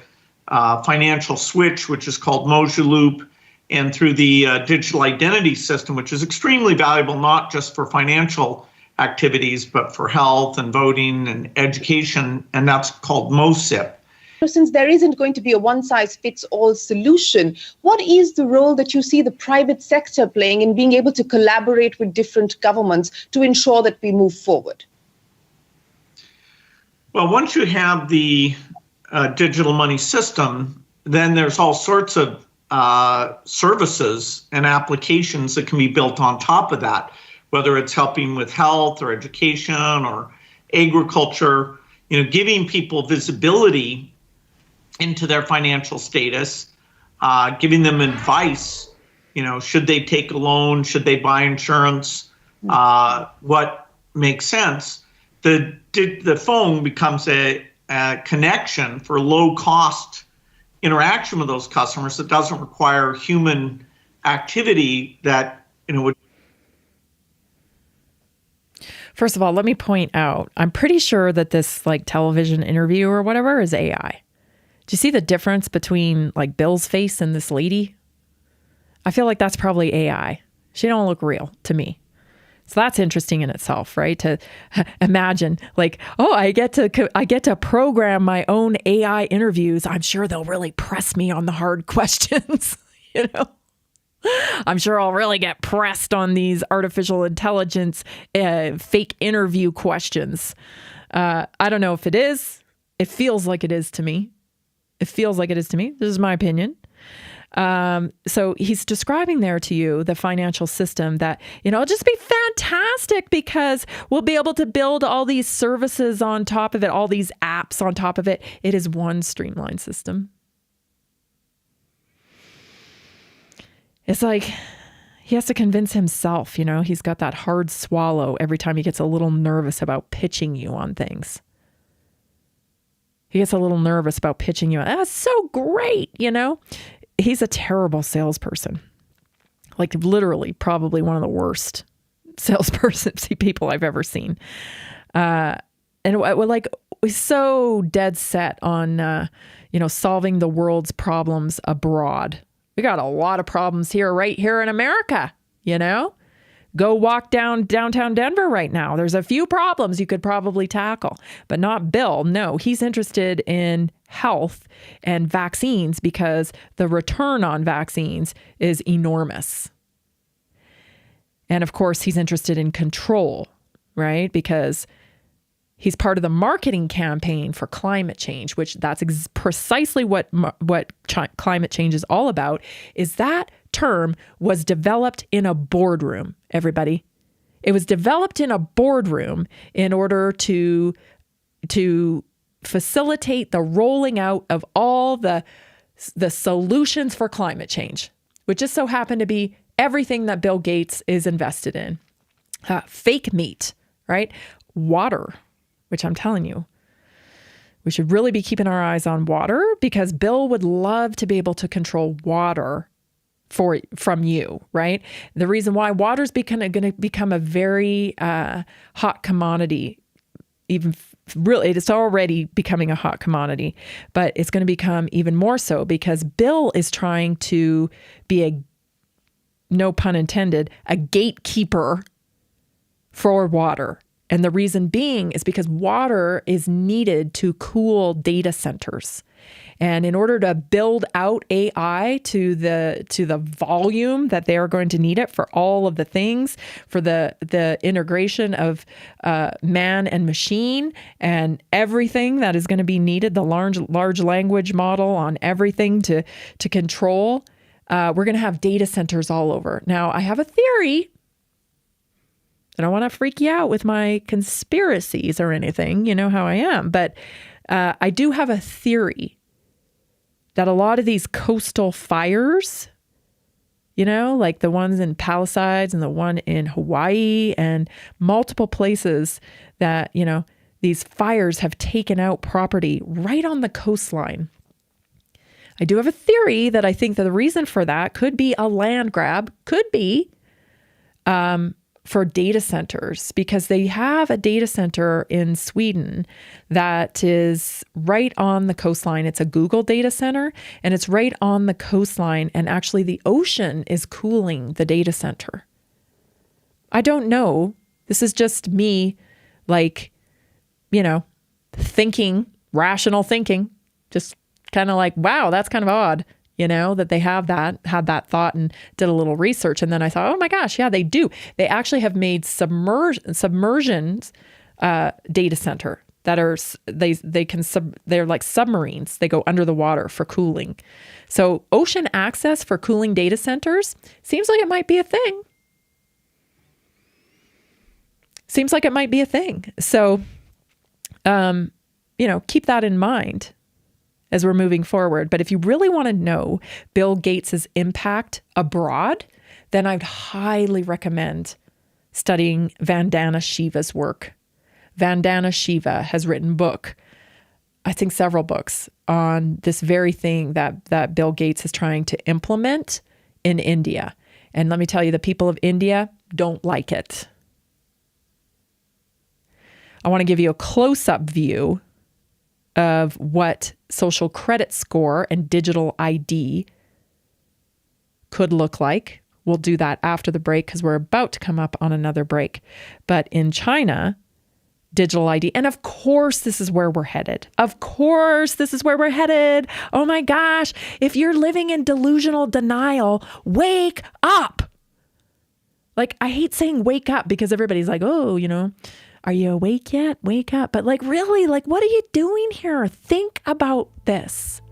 financial switch, which is called Mojaloop, and through the digital identity system, which is extremely valuable, not just for financial activities, but for health and voting and education, and that's called MOSIP. So since there isn't going to be a one-size-fits-all solution, what is the role that you see the private sector playing in being able to collaborate with different governments to ensure that we move forward? Well, once you have the digital money system, then there's all sorts of services and applications that can be built on top of that, whether it's helping with health or education or agriculture, giving people visibility into their financial status, giving them advice, should they take a loan, should they buy insurance, what makes sense. The phone becomes a connection for low cost interaction with those customers that doesn't require human activity that would. First of all, let me point out, I'm pretty sure that this television interview or whatever is AI. Do you see the difference between Bill's face and this lady? I feel like that's probably AI. She don't look real to me. So that's interesting in itself, right? To imagine I get to program my own AI interviews. I'm sure they'll really press me on the hard questions, I'm sure I'll really get pressed on these artificial intelligence fake interview questions. I don't know if it is. It feels like it is to me. This is my opinion. So he's describing there to you the financial system that, it'll just be fantastic because we'll be able to build all these services on top of it, all these apps on top of it. It is one streamlined system. It's like he has to convince himself, he's got that hard swallow every time he gets a little nervous about pitching you on things. He gets a little nervous about pitching you. That's so great, He's a terrible salesperson. Literally, probably one of the worst people I've ever seen. And we're so dead set on, solving the world's problems abroad. We got a lot of problems right here in America, Go walk down downtown Denver right now. There's a few problems you could probably tackle, but not Bill. No, he's interested in health and vaccines because the return on vaccines is enormous. And of course, he's interested in control, right? Because he's part of the marketing campaign for climate change, which that's precisely what climate change is all about, is that term was developed in a boardroom, everybody. It was developed in a boardroom in order to facilitate the rolling out of all the solutions for climate change, which just so happened to be everything that Bill Gates is invested in. Fake meat, right? Water, which I'm telling you, we should really be keeping our eyes on water because Bill would love to be able to control water from you, right? The reason why water is going to become a very hot commodity, really, it's already becoming a hot commodity, but it's going to become even more so because Bill is trying to be no pun intended, a gatekeeper for water. And the reason being is because water is needed to cool data centers. And in order to build out AI to the volume that they are going to need it for all of the things, for the integration of man and machine and everything that is going to be needed, the large language model on everything to control, we're going to have data centers all over. Now, I have a theory. I don't want to freak you out with my conspiracies or anything. You know how I am. But I do have a theory that a lot of these coastal fires, like the ones in Palisades and the one in Hawaii and multiple places that, these fires have taken out property right on the coastline. I do have a theory that I think that the reason for that could be a land grab, could be for data centers, because they have a data center in Sweden that is right on the coastline. It's a Google data center and it's right on the coastline. And actually the ocean is cooling the data center. I don't know. This is just me, thinking, rational thinking, just kind of like, wow, that's kind of odd. That they had that thought and did a little research. And then I thought, oh my gosh, yeah, they do. They actually have made submersions data center that are, they're like submarines. They go under the water for cooling. So ocean access for cooling data centers seems like it might be a thing. So, keep that in mind as we're moving forward. But if you really want to know Bill Gates's impact abroad, then I'd highly recommend studying Vandana Shiva's work. Vandana Shiva has written several books on this very thing that Bill Gates is trying to implement in India. And let me tell you, the people of India don't like it. I want to give you a close-up view of what social credit score and digital ID could look like. We'll do that after the break because we're about to come up on another break. But in China, digital ID, and of course, this is where we're headed. Oh my gosh. If you're living in delusional denial, wake up. I hate saying wake up because everybody's like, oh, are you awake yet? Wake up. But really, what are you doing here? Think about this.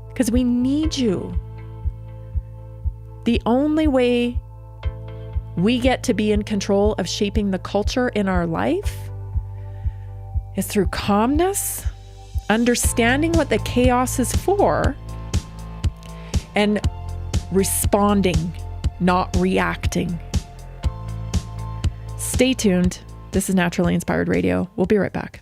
Because we need you. The only way we get to be in control of shaping the culture in our life is through calmness, understanding what the chaos is for, and responding, not reacting. Stay tuned. This is Naturally Inspired Radio. We'll be right back.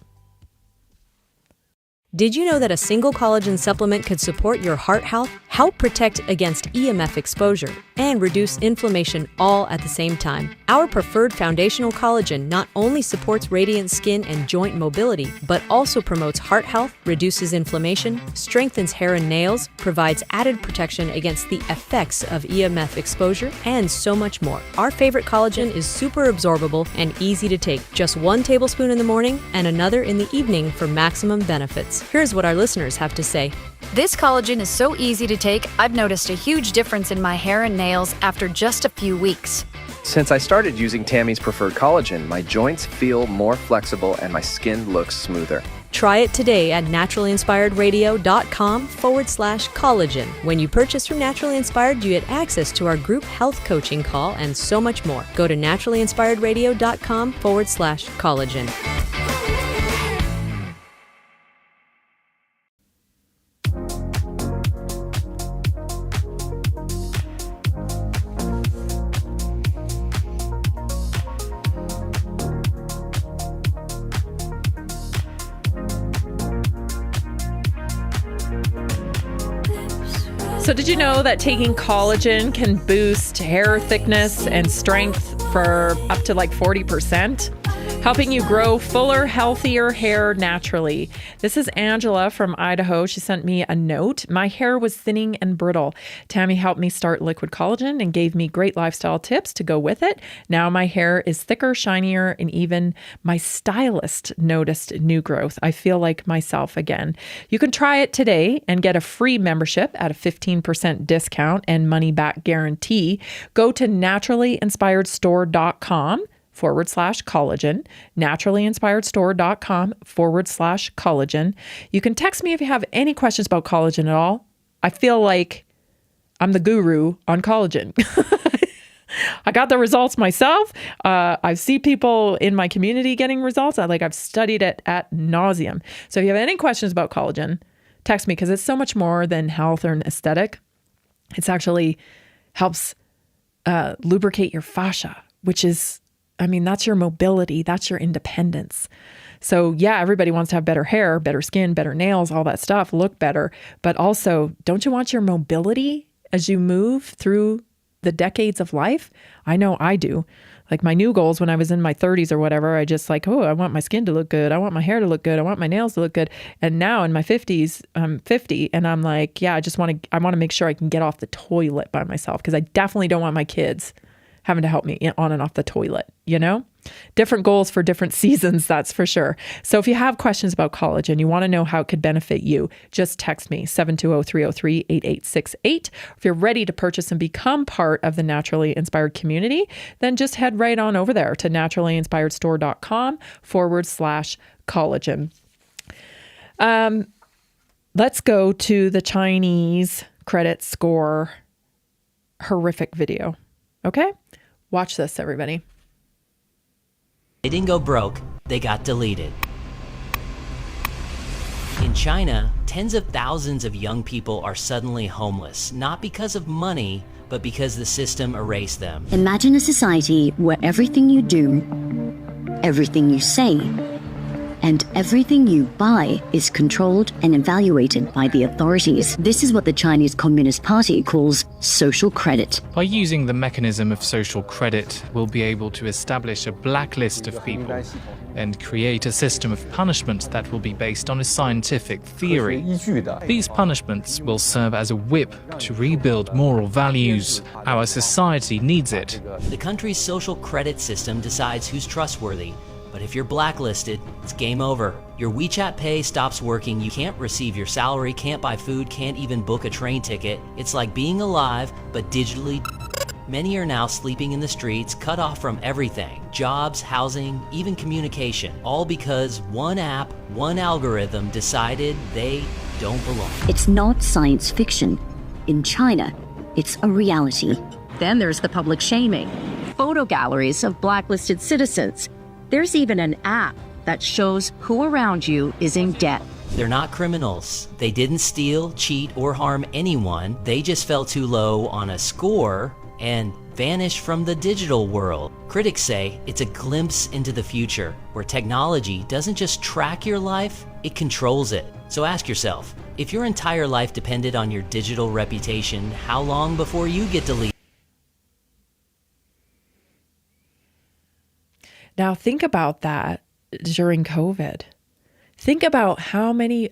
Did you know that a single collagen supplement could support your heart health, help protect against EMF exposure, and reduce inflammation all at the same time? Our preferred foundational collagen not only supports radiant skin and joint mobility, but also promotes heart health, reduces inflammation, strengthens hair and nails, provides added protection against the effects of EMF exposure, and so much more. Our favorite collagen is super absorbable and easy to take. Just 1 tablespoon in the morning and another in the evening for maximum benefits. Here's what our listeners have to say. This collagen is so easy to take, I've noticed a huge difference in my hair and nails after just a few weeks. Since I started using Tammy's preferred collagen, my joints feel more flexible and my skin looks smoother. Try it today at naturallyinspiredradio.com/collagen. When you purchase from Naturally Inspired, you get access to our group health coaching call and so much more. Go to naturallyinspiredradio.com/collagen. So did you know that taking collagen can boost hair thickness and strength for up to 40%? helping you grow fuller, healthier hair naturally. This is Angela from Idaho. She sent me a note. My hair was thinning and brittle. Tammy helped me start liquid collagen and gave me great lifestyle tips to go with it. Now my hair is thicker, shinier, and even my stylist noticed new growth. I feel like myself again. You can try it today and get a free membership at a 15% discount and money back guarantee. Go to naturallyinspiredstore.com/collagen, naturallyinspiredstore.com/collagen. You can text me if you have any questions about collagen at all. I feel like I'm the guru on collagen. I got the results myself. I see people in my community getting results. I've studied it at nauseum. So if you have any questions about collagen, text me, because it's so much more than health or an aesthetic. It's actually helps lubricate your fascia, which is, that's your mobility. That's your independence. So yeah, everybody wants to have better hair, better skin, better nails, all that stuff, look better. But also, don't you want your mobility as you move through the decades of life? I know I do. Like my new goals when I was in my 30s or whatever, I just I want my skin to look good. I want my hair to look good. I want my nails to look good. And now in my 50s, I'm 50 and I'm like, yeah, I want to make sure I can get off the toilet by myself, because I definitely don't want my kids having to help me on and off the toilet, Different goals for different seasons, that's for sure. So if you have questions about collagen, you want to know how it could benefit you, just text me, 720-303-8868. If you're ready to purchase and become part of the Naturally Inspired community, then just head right on over there to naturallyinspiredstore.com/collagen. Let's go to the Chinese credit score horrific video. Okay? Watch this, everybody. They didn't go broke, they got deleted. In China, tens of thousands of young people are suddenly homeless, not because of money, but because the system erased them. Imagine a society where everything you do, everything you say, and everything you buy is controlled and evaluated by the authorities. This is what the Chinese Communist Party calls social credit. By using the mechanism of social credit, we'll be able to establish a blacklist of people and create a system of punishment that will be based on a scientific theory. These punishments will serve as a whip to rebuild moral values. Our society needs it. The country's social credit system decides who's trustworthy. But if you're blacklisted, it's game over. Your WeChat Pay stops working, you can't receive your salary, can't buy food, can't even book a train ticket. It's like being alive, but digitally. Many are now sleeping in the streets, cut off from everything. Jobs, housing, even communication. All because one app, one algorithm decided they don't belong. It's not science fiction. In China, it's a reality. Then there's the public shaming. Photo galleries of blacklisted citizens. There's even an app that shows who around you is in debt. They're not criminals. They didn't steal, cheat, or harm anyone. They just fell too low on a score and vanished from the digital world. Critics say it's a glimpse into the future, where technology doesn't just track your life, it controls it. So ask yourself, if your entire life depended on your digital reputation, how long before you get deleted? Now think about that during COVID. Think about how many,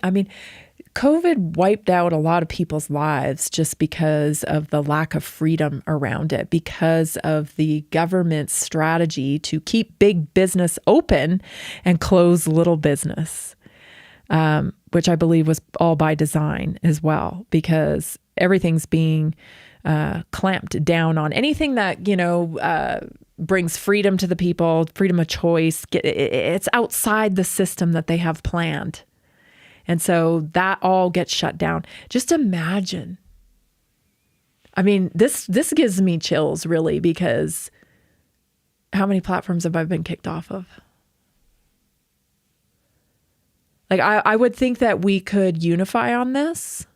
COVID wiped out a lot of people's lives just because of the lack of freedom around it, because of the government's strategy to keep big business open and close little business, which I believe was all by design as well, because everything's being clamped down on. Anything that, brings freedom to the people, freedom of choice, it's outside the system that they have planned. And so that all gets shut down. Just imagine. This gives me chills, really, because how many platforms have I been kicked off of? I would think that we could unify on this.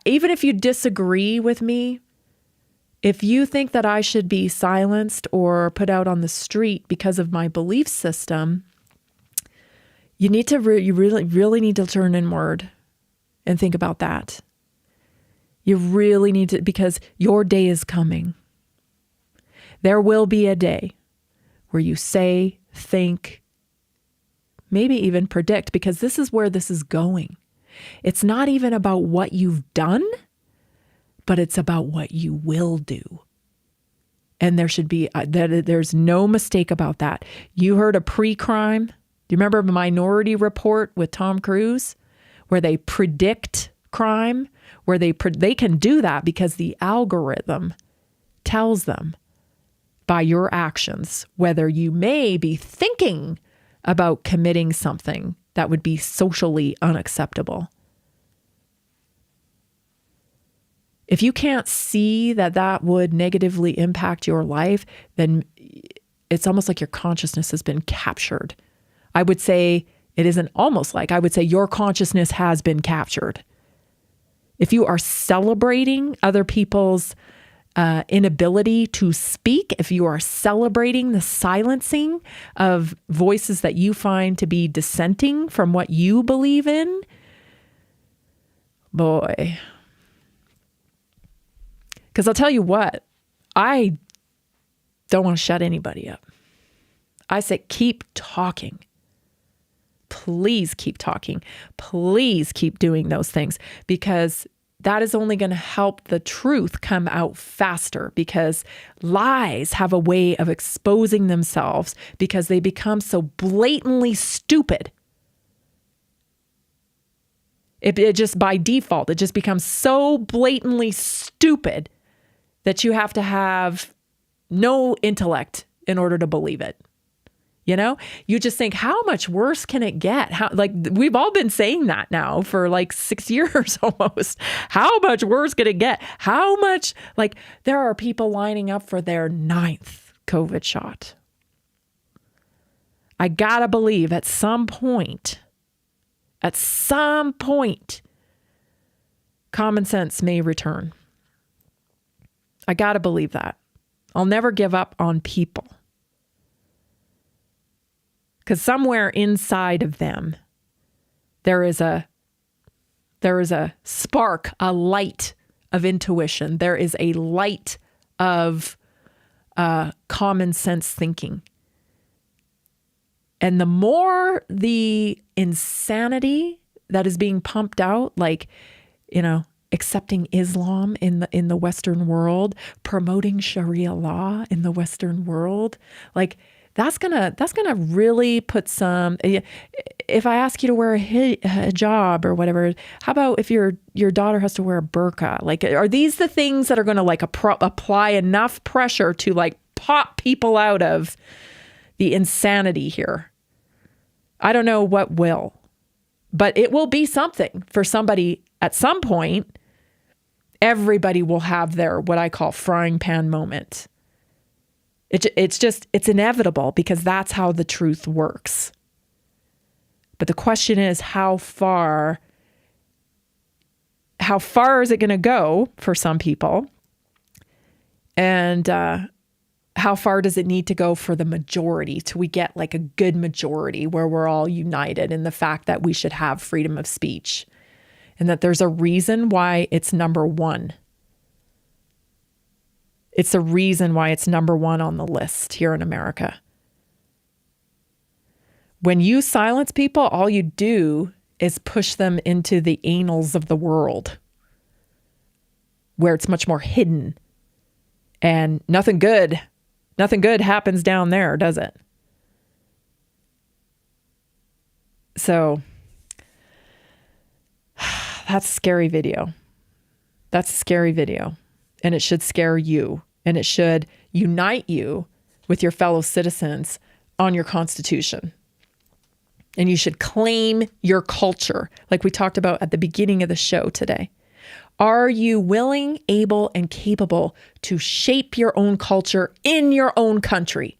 Even if you disagree with me, if you think that I should be silenced or put out on the street because of my belief system, you need to you really need to turn inward and think about that. You really need to, because your day is coming. There will be a day where you say think, maybe even predict, because this is where this is going. It's not even about what you've done, but it's about what you will do. And there should be, there's no mistake about that. You heard a pre-crime. Do you remember Minority Report with Tom Cruise, where they predict crime, where they can do that because the algorithm tells them by your actions whether you may be thinking about committing something that would be socially unacceptable. If you can't see that that would negatively impact your life, then it's almost like your consciousness has been captured. I would say it isn't almost like, I would say your consciousness has been captured. If you are celebrating other people's inability to speak, if you are celebrating the silencing of voices that you find to be dissenting from what you believe in, boy. Because I'll tell you what, I don't want to shut anybody up. I say keep talking. Please keep talking. Please keep doing those things, because that is only going to help the truth come out faster, because lies have a way of exposing themselves because they become so blatantly stupid. It just by default, it just becomes so blatantly stupid that you have to have no intellect in order to believe it. You know, you just think, how much worse can it get? How, like, we've all been saying that now for like 6 years almost. How much worse could it get? How much, like, there are people lining up for their 9th COVID shot. I gotta believe at some point, common sense may return. I gotta believe that. I'll never give up on people. Because somewhere inside of them, there is a spark, a light of intuition. There is a light of common sense thinking. And the more the insanity that is being pumped out, like, you know, accepting Islam in the Western world, promoting Sharia law in the Western world, like, that's gonna really put some. If I ask you to wear a hijab or whatever, how about if your daughter has to wear a burqa? Like, are these the things that are going to like apply enough pressure to like pop people out of the insanity here? I don't know what will, but it will be something for somebody at some point. Everybody will have their what I call frying pan moment. It's inevitable, because that's how the truth works. But the question is, how far is it going to go for some people? And how far does it need to go for the majority till we get like a good majority where we're all united in the fact that we should have freedom of speech and that there's a reason why it's number one. It's the reason why it's number one on the list here in America. When you silence people, all you do is push them into the annals of the world, where it's much more hidden, and nothing good happens down there, does it? So that's a scary video. That's a scary video. And it should scare you, and it should unite you with your fellow citizens on your Constitution. And you should claim your culture, like we talked about at the beginning of the show today. Are you willing, able, and capable to shape your own culture in your own country?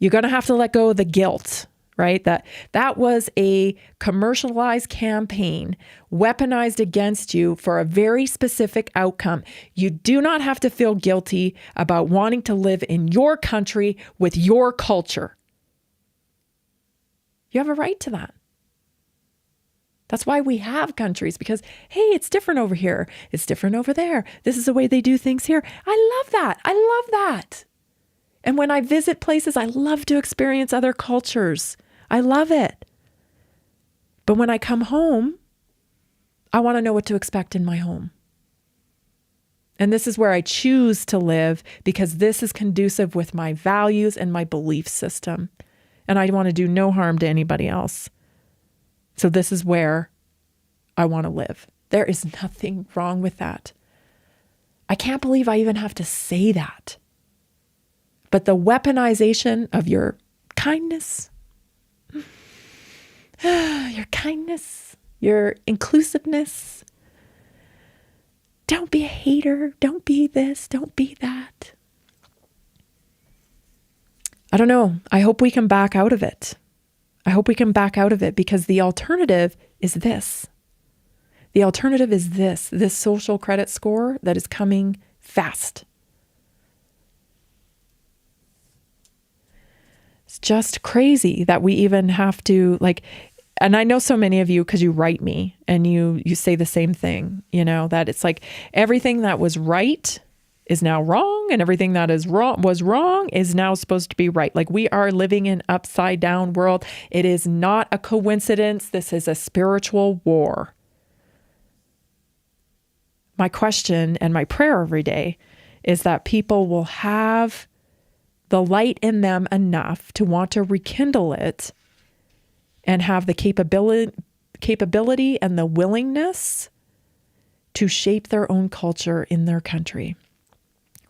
You're going to have to let go of the guilt, right? That was a commercialized campaign weaponized against you for a very specific outcome. You do not have to feel guilty about wanting to live in your country with your culture. You have a right to that. That's why we have countries, because, hey, it's different over here. It's different over there. This is the way they do things here. I love that. I love that. And when I visit places, I love to experience other cultures. I love it. But when I come home, I want to know what to expect in my home. And this is where I choose to live because this is conducive with my values and my belief system. And I want to do no harm to anybody else. So this is where I want to live. There is nothing wrong with that. I can't believe I even have to say that. But the weaponization of your kindness, your inclusiveness, don't be a hater, don't be this, don't be that. I don't know. I hope we can back out of it. I hope we can back out of it because the alternative is this. The alternative is this social credit score that is coming fast. It's just crazy that we even have to and I know so many of you because you write me and you say the same thing, that it's like everything that was right is now wrong and everything that was wrong is now supposed to be right. Like we are living in an upside down world. It is not a coincidence. This is a spiritual war. My question and my prayer every day is that people will have the light in them enough to want to rekindle it and have the capability and the willingness to shape their own culture in their country.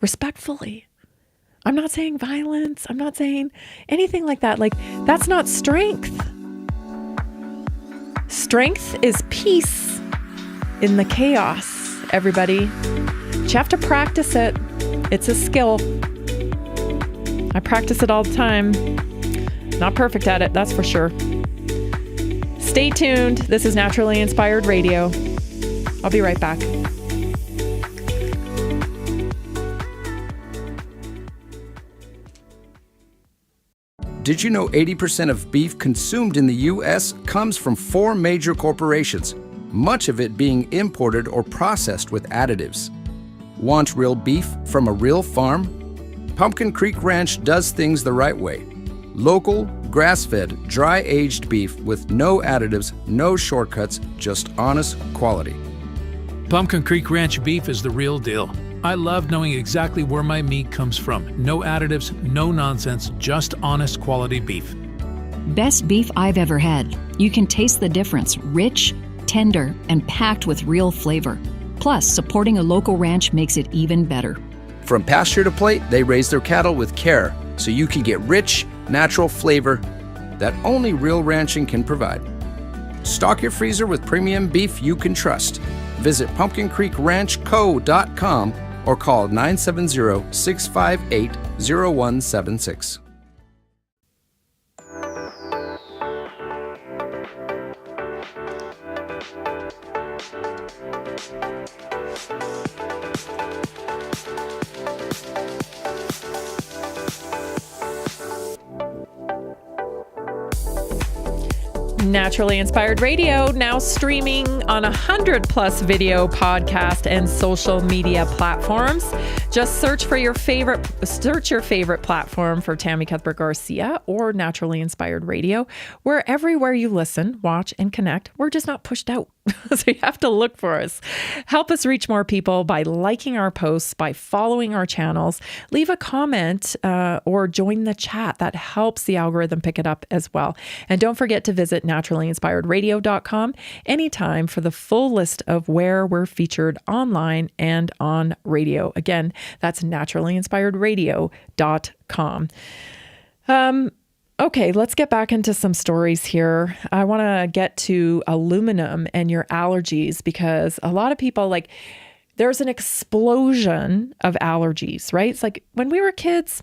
Respectfully. I'm not saying violence. I'm not saying anything like that. That's not strength. Strength is peace in the chaos, everybody. But you have to practice it. It's a skill. I practice it all the time. Not perfect at it, that's for sure. Stay tuned. This is Naturally Inspired Radio. I'll be right back. Did you know 80% of beef consumed in the U.S. comes from 4 major corporations, much of it being imported or processed with additives? Want real beef from a real farm? Pumpkin Creek Ranch does things the right way. Local, grass-fed, dry-aged beef with no additives, no shortcuts, just honest quality. Pumpkin Creek Ranch beef is the real deal. I love knowing exactly where my meat comes from. No additives, no nonsense, just honest quality beef. Best beef I've ever had. You can taste the difference. Rich, tender, and packed with real flavor. Plus, supporting a local ranch makes it even better. From pasture to plate, they raise their cattle with care, so you can get rich, natural flavor that only real ranching can provide. Stock your freezer with premium beef you can trust. Visit pumpkincreekranchco.com or call 970-658-0176. Naturally Inspired Radio, now streaming on 100+ video, podcast, and social media platforms. Just search your favorite platform for Tammy Cuthbert Garcia or Naturally Inspired Radio. We're everywhere you listen, watch, and connect. We're just not pushed out. So you have to look for us. Help us reach more people by liking our posts, by following our channels. Leave a comment or join the chat. That helps the algorithm pick it up as well. And don't forget to visit naturallyinspiredradio.com anytime for the full list of where we're featured online and on radio. Again, that's naturallyinspiredradio.com. Okay, let's get back into some stories here. I want to get to aluminum and your allergies because a lot of people there's an explosion of allergies, right? It's like when we were kids,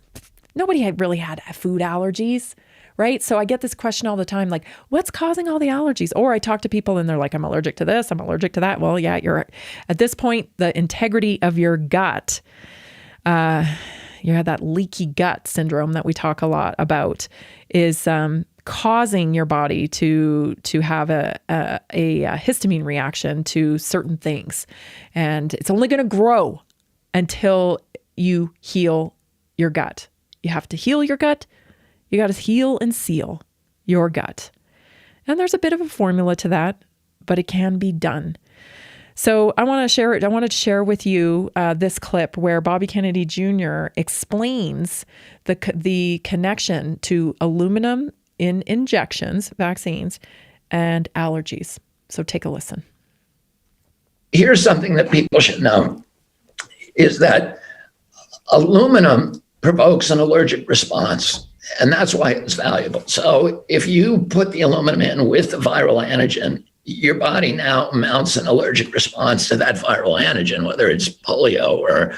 nobody really had food allergies, right? So I get this question all the time, what's causing all the allergies? Or I talk to people and they're like, I'm allergic to this, I'm allergic to that. Well, yeah, you're at this point, the integrity of your gut, you have that leaky gut syndrome that we talk a lot about is causing your body to have a histamine reaction to certain things. And it's only going to grow until you heal your gut. You have to heal your gut. You got to heal and seal your gut. And there's a bit of a formula to that, but it can be done. So I want to share it. I wanted to share with you this clip where Bobby Kennedy Jr. explains the connection to aluminum in injections, vaccines, and allergies. So take a listen. Here's something that people should know, is that aluminum provokes an allergic response, and that's why it's valuable. So if you put the aluminum in with the viral antigen, your body now mounts an allergic response to that viral antigen, whether it's polio or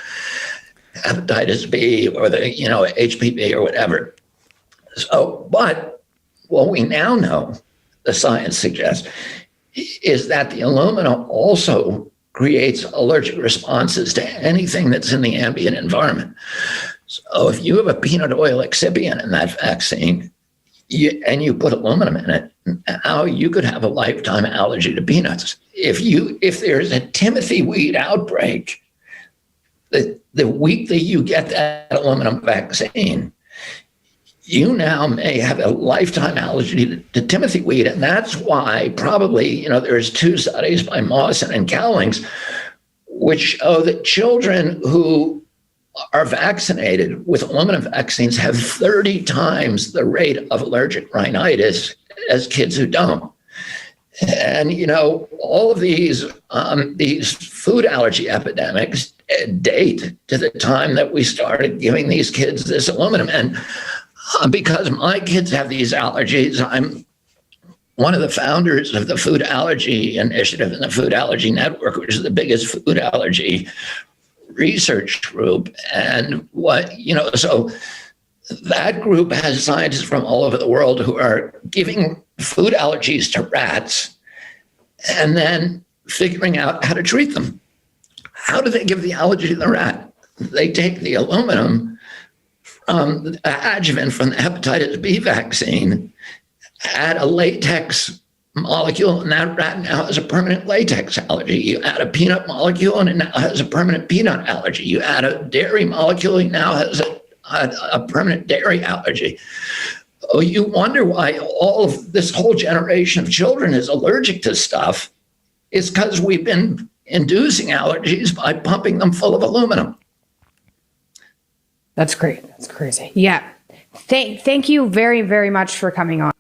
hepatitis B or the HPV or whatever. So, but what we now know, the science suggests, is that the aluminum also creates allergic responses to anything that's in the ambient environment. So if you have a peanut oil excipient in that vaccine, and you put aluminum in it, now you could have a lifetime allergy to peanuts. If there's a Timothy weed outbreak, the week that you get that aluminum vaccine, you now may have a lifetime allergy to Timothy weed. And that's why probably, there's 2 studies by Mawson and Cowlings, which show that children who are vaccinated with aluminum vaccines have 30 times the rate of allergic rhinitis as kids who don't. And, all of these food allergy epidemics date to the time that we started giving these kids this aluminum. And because my kids have these allergies, I'm one of the founders of the Food Allergy Initiative and the Food Allergy Network, which is the biggest food allergy research group. And so that group has scientists from all over the world who are giving food allergies to rats and then figuring out how to treat them. How do they give the allergy to the rat? They take the aluminum from the adjuvant from the hepatitis B vaccine, add a latex molecule, and that rat now has a permanent latex allergy. You add a peanut molecule, and it now has a permanent peanut allergy. You add a dairy molecule, it now has a permanent dairy allergy. Oh, you wonder why all of this whole generation of children is allergic to stuff. It's because we've been inducing allergies by pumping them full of aluminum. That's great. That's crazy. Yeah. Thank you very, very much for coming on.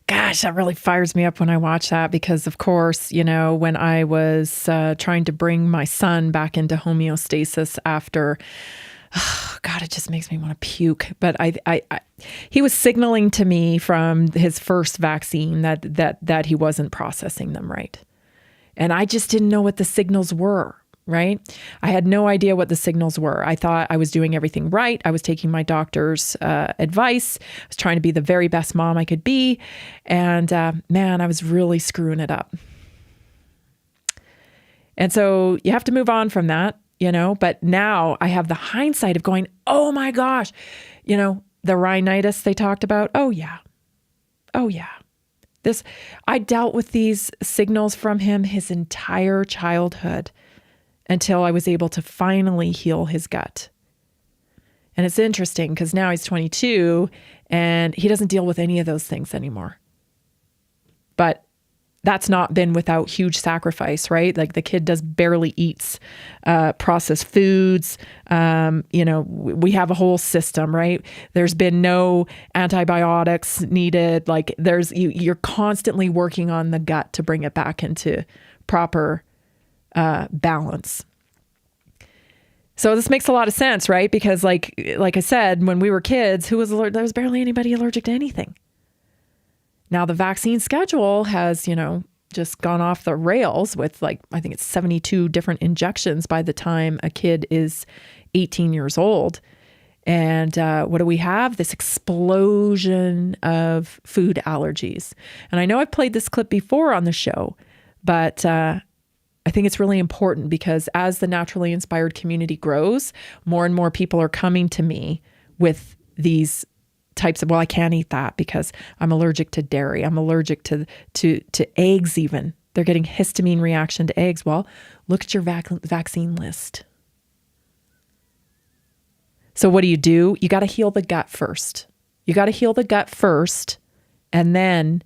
Gosh, that really fires me up when I watch that because, of course, when I was trying to bring my son back into homeostasis after, God, it just makes me want to puke. But he was signaling to me from his first vaccine that he wasn't processing them right. And I just didn't know what the signals were. Right? I had no idea what the signals were. I thought I was doing everything right. I was taking my doctor's advice. I was trying to be the very best mom I could be. And man, I was really screwing it up. And so you have to move on from that, but now I have the hindsight of going, oh my gosh, the rhinitis they talked about. Oh yeah. I dealt with these signals from him his entire childhood, until I was able to finally heal his gut. And it's interesting because now he's 22 and he doesn't deal with any of those things anymore. But that's not been without huge sacrifice, right? Like the kid barely eats processed foods. We have a whole system, right? There's been no antibiotics needed. Like you're constantly working on the gut to bring it back into proper balance. So this makes a lot of sense, right? Because like I said, when we were kids, there was barely anybody allergic to anything. Now the vaccine schedule has, just gone off the rails with I think it's 72 different injections by the time a kid is 18 years old. And what do we have? This explosion of food allergies. And I know I've played this clip before on the show, but I think it's really important because as the naturally inspired community grows, more and more people are coming to me with these types of, I can't eat that because I'm allergic to dairy. I'm allergic to eggs even. They're getting histamine reaction to eggs. Well, look at your vaccine list. So what do? You got to heal the gut first. You got to heal the gut first, and then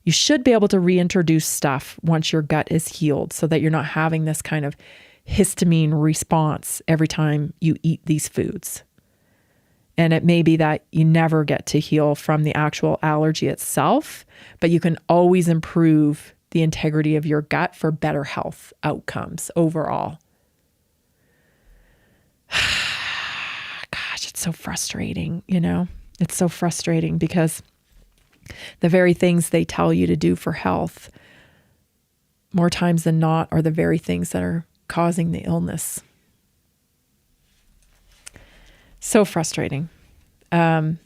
you should be able to reintroduce stuff once your gut is healed so that you're not having this kind of histamine response every time you eat these foods. And it may be that you never get to heal from the actual allergy itself, but you can always improve the integrity of your gut for better health outcomes overall. Gosh, it's so frustrating, you know? It's so frustrating because the very things they tell you to do for health, more times than not, are the very things that are causing the illness. So frustrating. Let's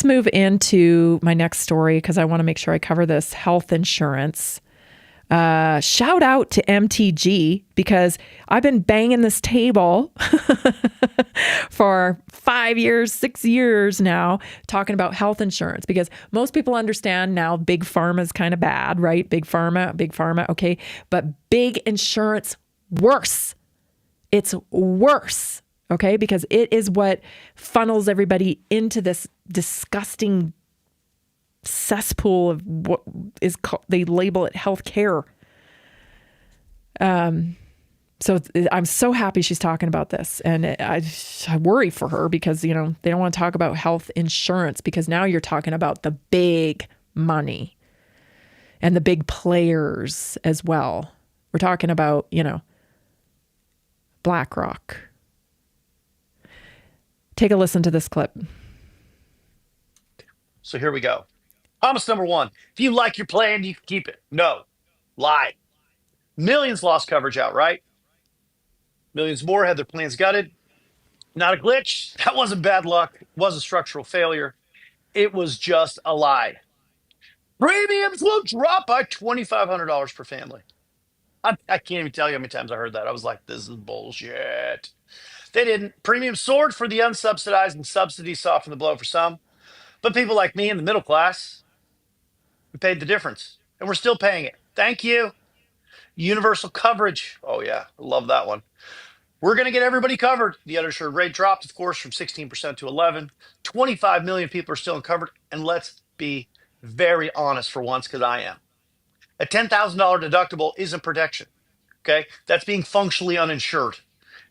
move into my next story because I want to make sure I cover this. Health insurance. Shout out to MTG because I've been banging this table for 5 years, 6 years now, talking about health insurance because most people understand now big pharma is kind of bad, right? Big pharma, okay. But big insurance, worse. It's worse, okay? Because it is what funnels everybody into this disgusting cesspool of what is called, they label it healthcare. So I'm so happy she's talking about this, and I worry for her because, you know, they don't want to talk about health insurance because now you're talking about the big money and the big players as well. We're talking about, you know, BlackRock. Take a listen to this clip. So here we go. Promise number one, if you like your plan, you can keep it. No. Lie. Millions lost coverage outright. Millions more had their plans gutted. Not a glitch. That wasn't bad luck. It wasn't structural failure. It was just a lie. Premiums will drop by $2,500 per family. I can't even tell you how many times I heard that. I was like, this is bullshit. They didn't. Premiums soared for the unsubsidized and subsidies softened the blow for some. But people like me in the middle class, we paid the difference. And we're still paying it. Thank you. Universal coverage. Oh, yeah. I love that one. We're going to get everybody covered. The uninsured rate dropped, of course, from 16% to 11%. 25 million people are still uncovered. And let's be very honest for once, because I am. A $10,000 deductible isn't protection. Okay? That's being functionally uninsured.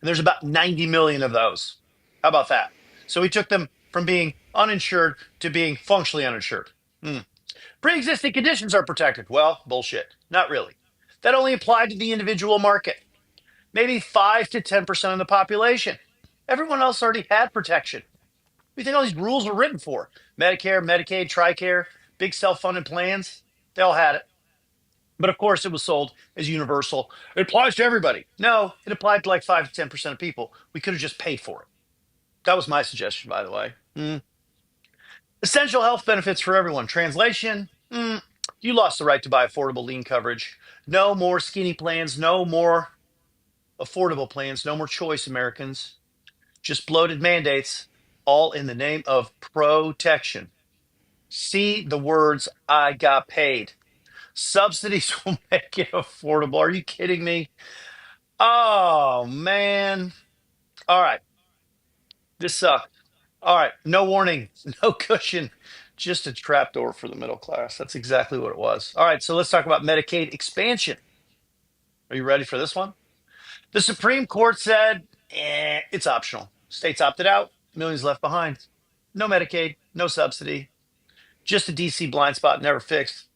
And there's about 90 million of those. How about that? So we took them from being uninsured to being functionally uninsured. Pre-existing conditions are protected. Well, bullshit. Not really. That only applied to the individual market. Maybe 5 to 10% of the population. Everyone else already had protection. What do you think all these rules were written for? Medicare, Medicaid, TRICARE, big self-funded plans, they all had it. But of course, it was sold as universal. It applies to everybody. No, it applied to like 5 to 10% of people. We could have just paid for it. That was my suggestion, by the way. Essential health benefits for everyone. Translation, you lost the right to buy affordable lean coverage. No more skinny plans, no more affordable plans, no more choice, Americans. Just bloated mandates, all in the name of protection. See the words, I got paid. Subsidies will make it affordable. Are you kidding me? Oh, man. All right. This sucked. All right. No warning, no cushion, just a trapdoor for the middle class. That's exactly what it was. All right. So let's talk about Medicaid expansion. Are you ready for this one? The Supreme Court said, it's optional. States opted out, millions left behind. No Medicaid, no subsidy. Just a DC blind spot never fixed.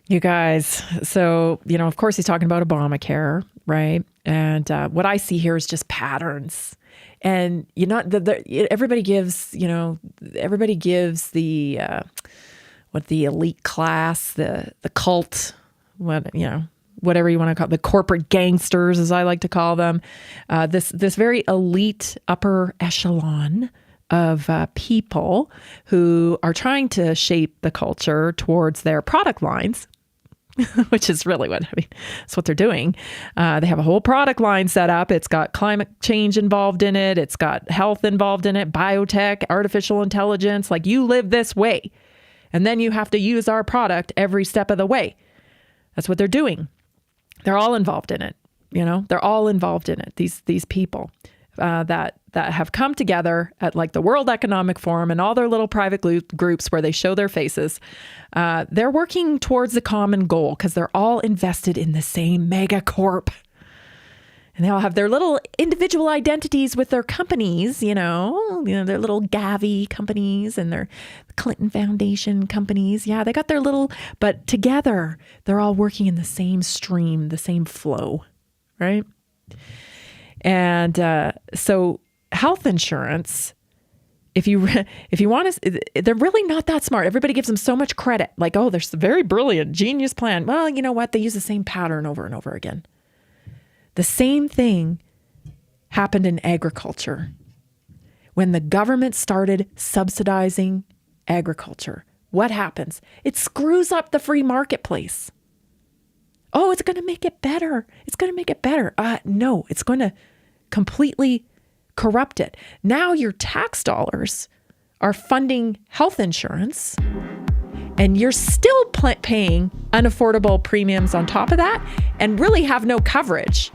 You guys, so, you know, of course he's talking about Obamacare, right? And what I see here is just patterns. And, you know, everybody gives, you know, everybody gives the elite class, the cult, what, you know, whatever you want to call it, the corporate gangsters, as I like to call them, this very elite upper echelon of people who are trying to shape the culture towards their product lines, which is really that's what they're doing. They have a whole product line set up. It's got climate change involved in it. It's got health involved in it, biotech, artificial intelligence. Like, you live this way, and then you have to use our product every step of the way. That's what they're doing. They're all involved in it. They're all involved in it. These people that have come together at like the World Economic Forum and all their little private groups where they show their faces. They're working towards a common goal because they're all invested in the same megacorp. And they all have their little individual identities with their companies, their little Gavi companies and their Clinton Foundation companies. Yeah, they got their little, but together they're all working in the same stream, the same flow, right? And so health insurance, if you want to, they're really not that smart. Everybody gives them so much credit. Like, oh, there's a very brilliant, genius plan. Well, you know what? They use the same pattern over and over again. The same thing happened in agriculture. When the government started subsidizing agriculture, what happens? It screws up the free marketplace. Oh, it's going to make it better. It's going to make it better. No, it's going to completely corrupt it. Now your tax dollars are funding health insurance, and you're still paying unaffordable premiums on top of that and really have no coverage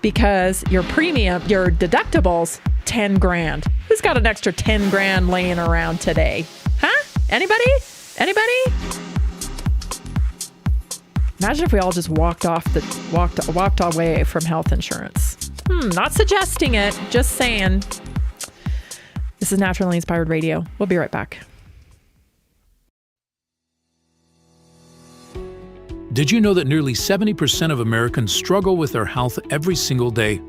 because your deductibles, 10 grand. Who's got an extra 10 grand laying around today? Huh? Anybody? Imagine if we all just walked away from health insurance. Not suggesting it, just saying. This is Naturally Inspired Radio. We'll be right back. Did you know that nearly 70% of Americans struggle with their health every single day?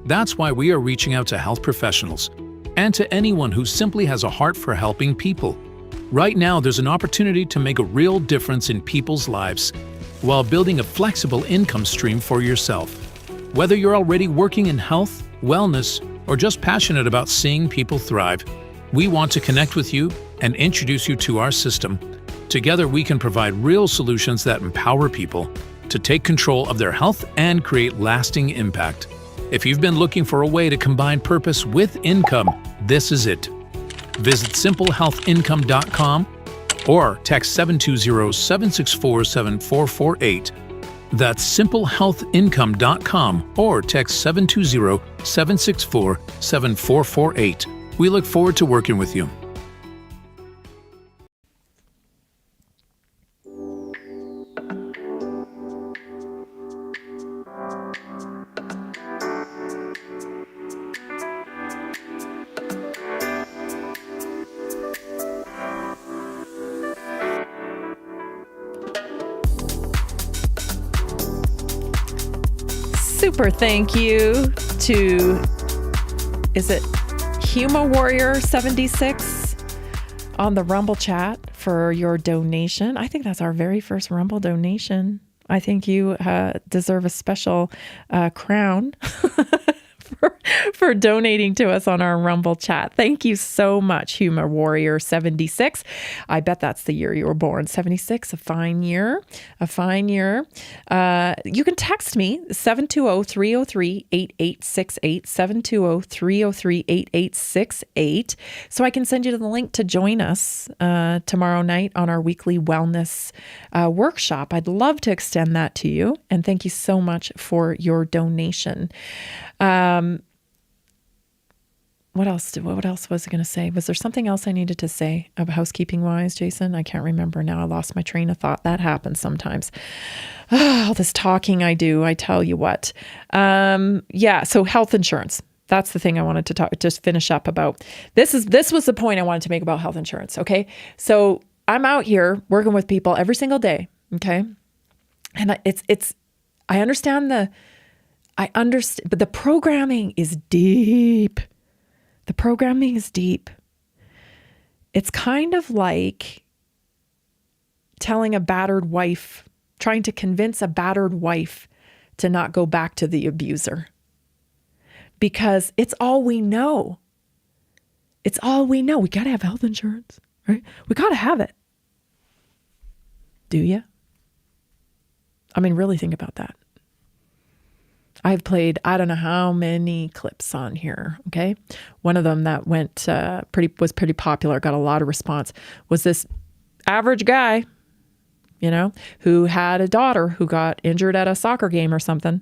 That's why we are reaching out to health professionals and to anyone who simply has a heart for helping people. Right now, there's an opportunity to make a real difference in people's lives while building a flexible income stream for yourself. Whether you're already working in health, wellness, or just passionate about seeing people thrive, we want to connect with you and introduce you to our system. Together, we can provide real solutions that empower people to take control of their health and create lasting impact. If you've been looking for a way to combine purpose with income, this is it. Visit simplehealthincome.com or text 720-764-7448. That's simplehealthincome.com or text 720-764-7448. We look forward to working with you. Super thank you to, is it Huma Warrior 76 on the Rumble chat for your donation. I think that's our very first Rumble donation. I think you deserve a special crown for donating to us on our Rumble chat. Thank you so much, Huma Warrior 76. I bet that's the year you were born. 76, a fine year. A fine year. You can text me, 720-303-8868, 720-303-8868, so I can send you the link to join us tomorrow night on our weekly wellness workshop. I'd love to extend that to you, and thank you so much for your donation. What else was I going to say? Was there something else I needed to say about housekeeping wise, Jason? I can't remember now. I lost my train of thought. That happens sometimes. All this talking I do, I tell you what. So health insurance. That's the thing I wanted to just finish up about. This was the point I wanted to make about health insurance. Okay. So I'm out here working with people every single day. Okay. And I understand but the programming is deep. The programming is deep. It's kind of like trying to convince a battered wife to not go back to the abuser. Because it's all we know. It's all we know. We got to have health insurance, right? We got to have it. Do you? I mean, really think about that. I've played, I don't know how many clips on here. Okay. One of them that was pretty popular, got a lot of response, was this average guy, who had a daughter who got injured at a soccer game or something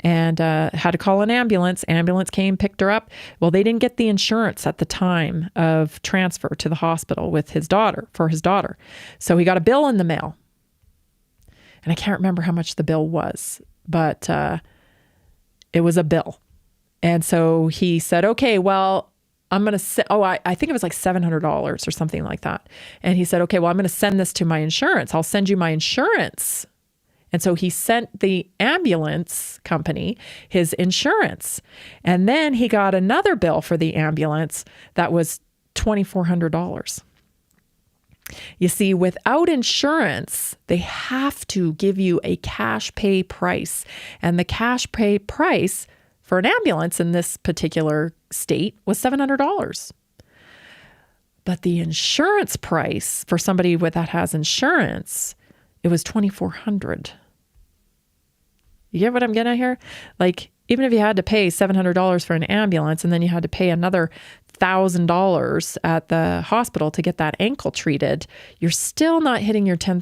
and had to call an ambulance. Ambulance came, picked her up. Well, they didn't get the insurance at the time of transfer to the hospital with his daughter, for his daughter. So he got a bill in the mail. And I can't remember how much the bill was, but it was a bill. And so he said, okay, well, I'm going to I think it was like $700 or something like that. And he said, okay, well, I'm going to send this to my insurance. I'll send you my insurance. And so he sent the ambulance company his insurance. And then he got another bill for the ambulance that was $2,400. You see, without insurance, they have to give you a cash pay price. And the cash pay price for an ambulance in this particular state was $700. But the insurance price for somebody that has insurance, it was $2,400. You get what I'm getting at here? Like, even if you had to pay $700 for an ambulance and then you had to pay another $1,000 at the hospital to get that ankle treated, you're still not hitting your $10,000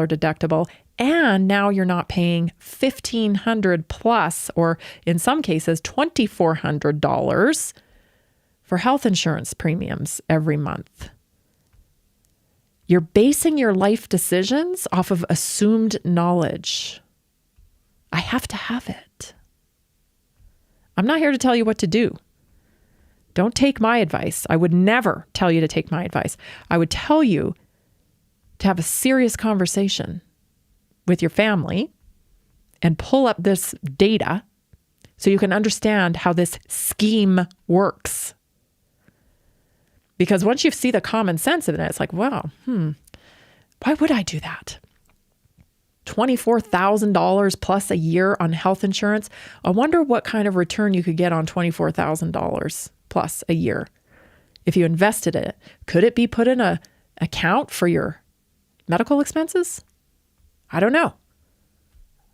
deductible. And now you're not paying $1,500 plus, or in some cases, $2,400 for health insurance premiums every month. You're basing your life decisions off of assumed knowledge. I have to have it. I'm not here to tell you what to do. Don't take my advice. I would never tell you to take my advice. I would tell you to have a serious conversation with your family and pull up this data so you can understand how this scheme works. Because once you see the common sense of it, it's like, wow, why would I do that? $24,000 plus a year on health insurance. I wonder what kind of return you could get on $24,000 plus a year if you invested it. Could it be put in an account for your medical expenses? I don't know.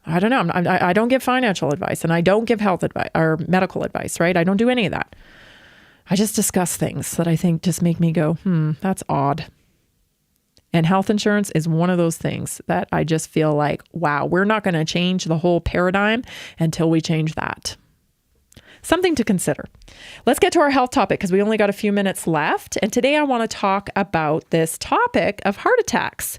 I don't give financial advice, and I don't give health advice or medical advice, right? I don't do any of that. I just discuss things that I think just make me go, that's odd. And health insurance is one of those things that I just feel like, wow, we're not going to change the whole paradigm until we change that. Something to consider. Let's get to our health topic because we only got a few minutes left. And today I want to talk about this topic of heart attacks.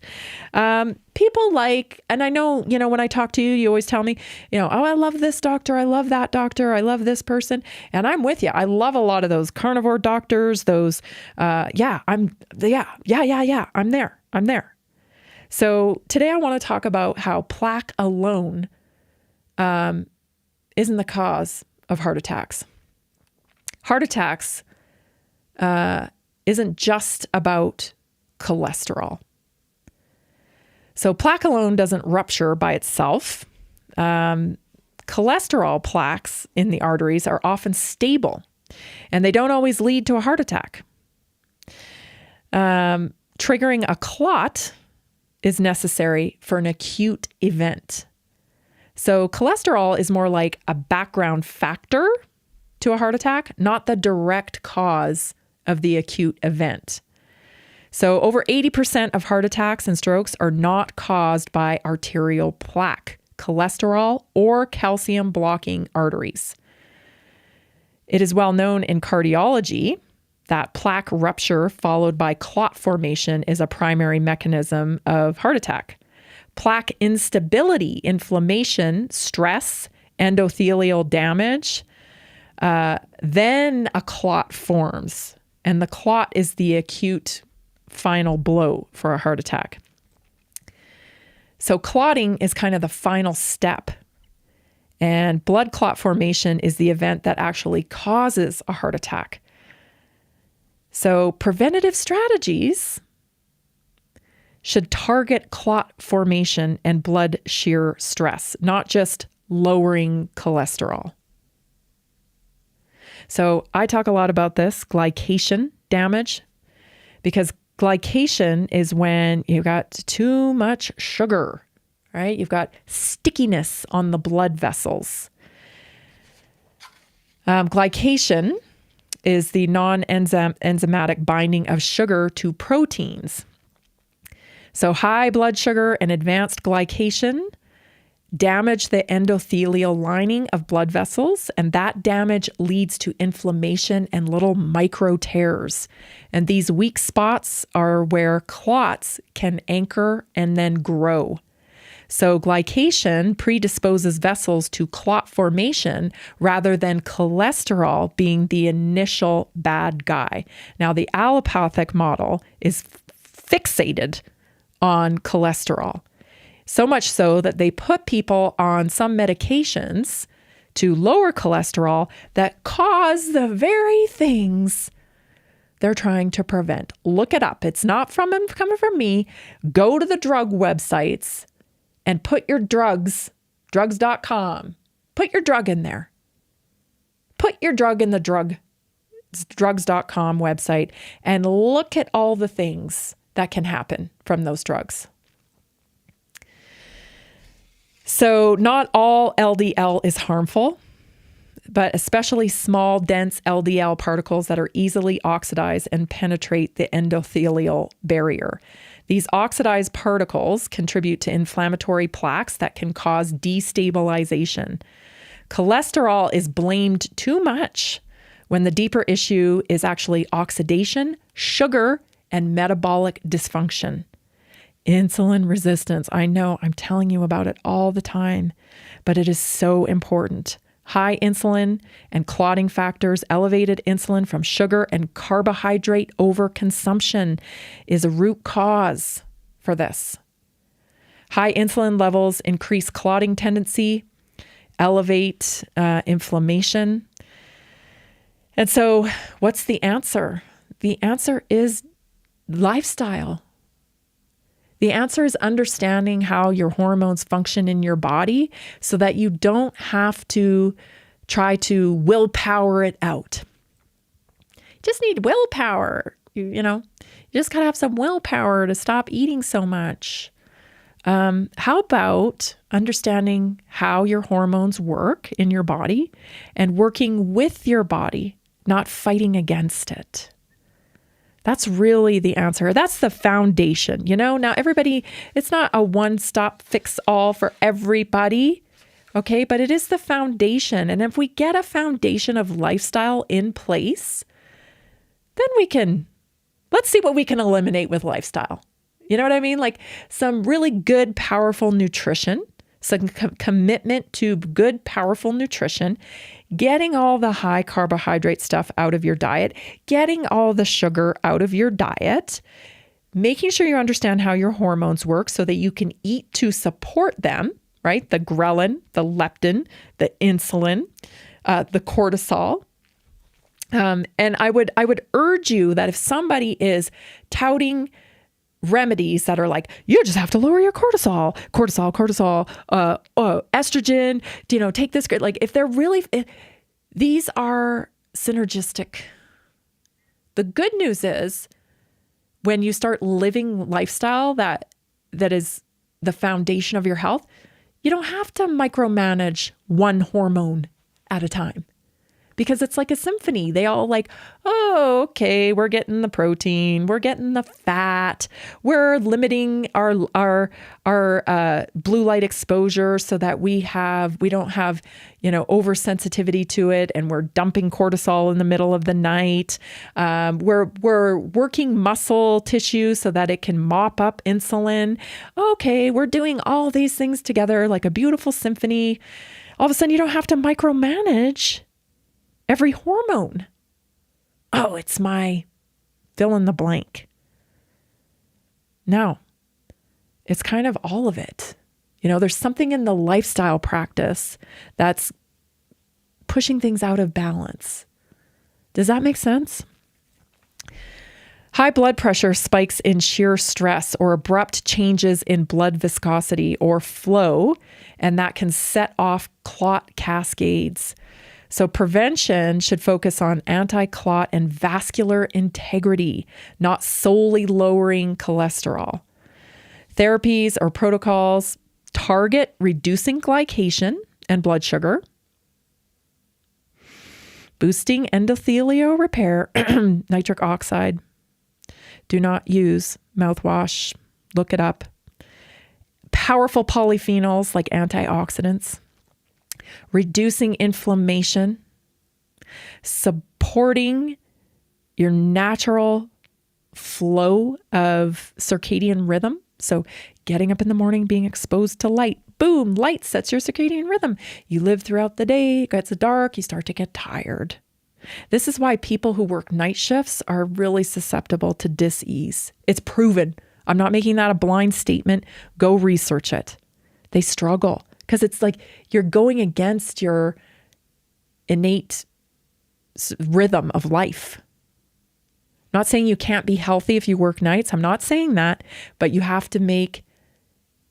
People like, and I know, when I talk to you, you always tell me, oh, I love this doctor. I love that doctor. I love this person. And I'm with you. I love a lot of those carnivore doctors, those, I'm there. So today I want to talk about how plaque alone isn't the cause of heart attacks. Heart attacks isn't just about cholesterol. So plaque alone doesn't rupture by itself. Cholesterol plaques in the arteries are often stable, and they don't always lead to a heart attack. Triggering a clot is necessary for an acute event. So cholesterol is more like a background factor to a heart attack, not the direct cause of the acute event. So over 80% of heart attacks and strokes are not caused by arterial plaque, cholesterol, or calcium blocking arteries. It is well known in cardiology that plaque rupture followed by clot formation is a primary mechanism of heart attack. Plaque instability, inflammation, stress, endothelial damage, then a clot forms. And the clot is the acute final blow for a heart attack. So clotting is kind of the final step. And blood clot formation is the event that actually causes a heart attack. So preventative strategies should target clot formation and blood shear stress, not just lowering cholesterol. So I talk a lot about this glycation damage, because glycation is when you've got too much sugar, right? You've got stickiness on the blood vessels. Glycation is the non-enzymatic binding of sugar to proteins. So high blood sugar and advanced glycation damage the endothelial lining of blood vessels, and that damage leads to inflammation and little micro tears. And these weak spots are where clots can anchor and then grow. So glycation predisposes vessels to clot formation rather than cholesterol being the initial bad guy. Now, the allopathic model is fixated on cholesterol. So much so that they put people on some medications to lower cholesterol that cause the very things they're trying to prevent. Look it up. It's not coming from me. Go to the drug websites and put your drugs.com. Put your drug in there. Put your drug in the drugs.com website and look at all the things that can happen from those drugs. So not all LDL is harmful, but especially small, dense LDL particles that are easily oxidized and penetrate the endothelial barrier. These oxidized particles contribute to inflammatory plaques that can cause destabilization. Cholesterol is blamed too much when the deeper issue is actually oxidation, sugar, and metabolic dysfunction. Insulin resistance. I know I'm telling you about it all the time, but it is so important. High insulin and clotting factors, elevated insulin from sugar and carbohydrate overconsumption is a root cause for this. High insulin levels increase clotting tendency, elevate inflammation. And so what's the answer? The answer is lifestyle. The answer is understanding how your hormones function in your body so that you don't have to try to willpower it out. You just need willpower. You just got to have some willpower to stop eating so much. How about understanding how your hormones work in your body and working with your body, not fighting against it? That's really the answer. That's the foundation. Now everybody, it's not a one-stop fix all for everybody. Okay. But it is the foundation. And if we get a foundation of lifestyle in place, then let's see what we can eliminate with lifestyle. You know what I mean? Like some really good, powerful nutrition, some commitment to good, powerful nutrition, getting all the high carbohydrate stuff out of your diet, getting all the sugar out of your diet, making sure you understand how your hormones work so that you can eat to support them, right? The ghrelin, the leptin, the insulin, the cortisol. And I would urge you that if somebody is touting remedies that are like, you just have to lower your cortisol, estrogen, take this, like if they're really, these are synergistic. The good news is when you start living lifestyle that is the foundation of your health, you don't have to micromanage one hormone at a time. Because it's like a symphony. They all like, oh, okay, we're getting the protein, we're getting the fat, we're limiting our blue light exposure so that we don't have oversensitivity to it, and we're dumping cortisol in the middle of the night. We're working muscle tissue so that it can mop up insulin. Okay, we're doing all these things together like a beautiful symphony. All of a sudden, you don't have to micromanage every hormone. Oh, it's my fill in the blank. No, it's kind of all of it. There's something in the lifestyle practice that's pushing things out of balance. Does that make sense? High blood pressure spikes in sheer stress or abrupt changes in blood viscosity or flow, and that can set off clot cascades. So prevention should focus on anti-clot and vascular integrity, not solely lowering cholesterol. Therapies or protocols target reducing glycation and blood sugar, boosting endothelial repair, nitric oxide. Do not use mouthwash. Look it up. Powerful polyphenols like antioxidants, reducing inflammation, supporting your natural flow of circadian rhythm. So getting up in the morning, being exposed to light, boom, light sets your circadian rhythm. You live throughout the day, it gets dark, you start to get tired. This is why people who work night shifts are really susceptible to dis-ease. It's proven. I'm not making that a blind statement. Go research it. They struggle because it's like you're going against your innate rhythm of life. Not saying you can't be healthy if you work nights. I'm not saying that, but you have to make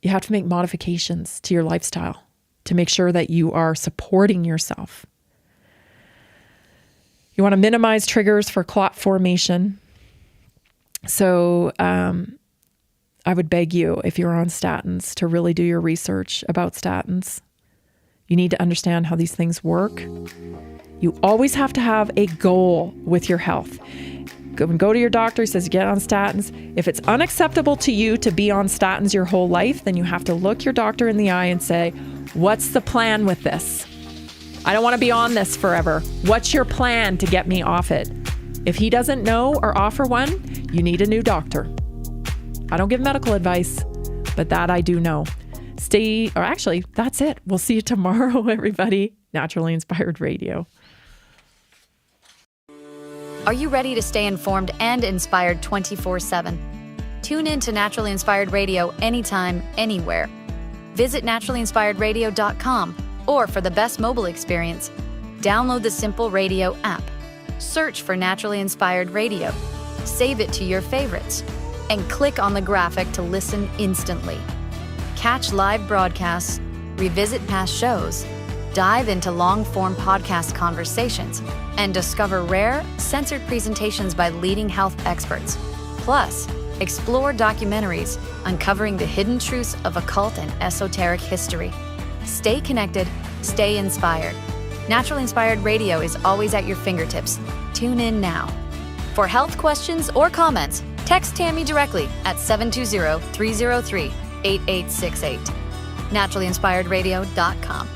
modifications to your lifestyle to make sure that you are supporting yourself. You want to minimize triggers for clot formation. So I would beg you, if you're on statins, to really do your research about statins. You need to understand how these things work. You always have to have a goal with your health. Go to your doctor, he says get on statins. If it's unacceptable to you to be on statins your whole life, then you have to look your doctor in the eye and say, what's the plan with this? I don't want to be on this forever. What's your plan to get me off it? If he doesn't know or offer one, you need a new doctor. I don't give medical advice, but that I do know. That's it. We'll see you tomorrow, everybody. Naturally Inspired Radio. Are you ready to stay informed and inspired 24/7? Tune in to Naturally Inspired Radio anytime, anywhere. Visit naturallyinspiredradio.com, or for the best mobile experience, download the Simple Radio app. Search for Naturally Inspired Radio, save it to your favorites, and click on the graphic to listen instantly. Catch live broadcasts, revisit past shows, dive into long-form podcast conversations, and discover rare, censored presentations by leading health experts. Plus, explore documentaries uncovering the hidden truths of occult and esoteric history. Stay connected, stay inspired. Naturally Inspired Radio is always at your fingertips. Tune in now. For health questions or comments, text Tammy directly at 720-303-8868. naturallyinspiredradio.com.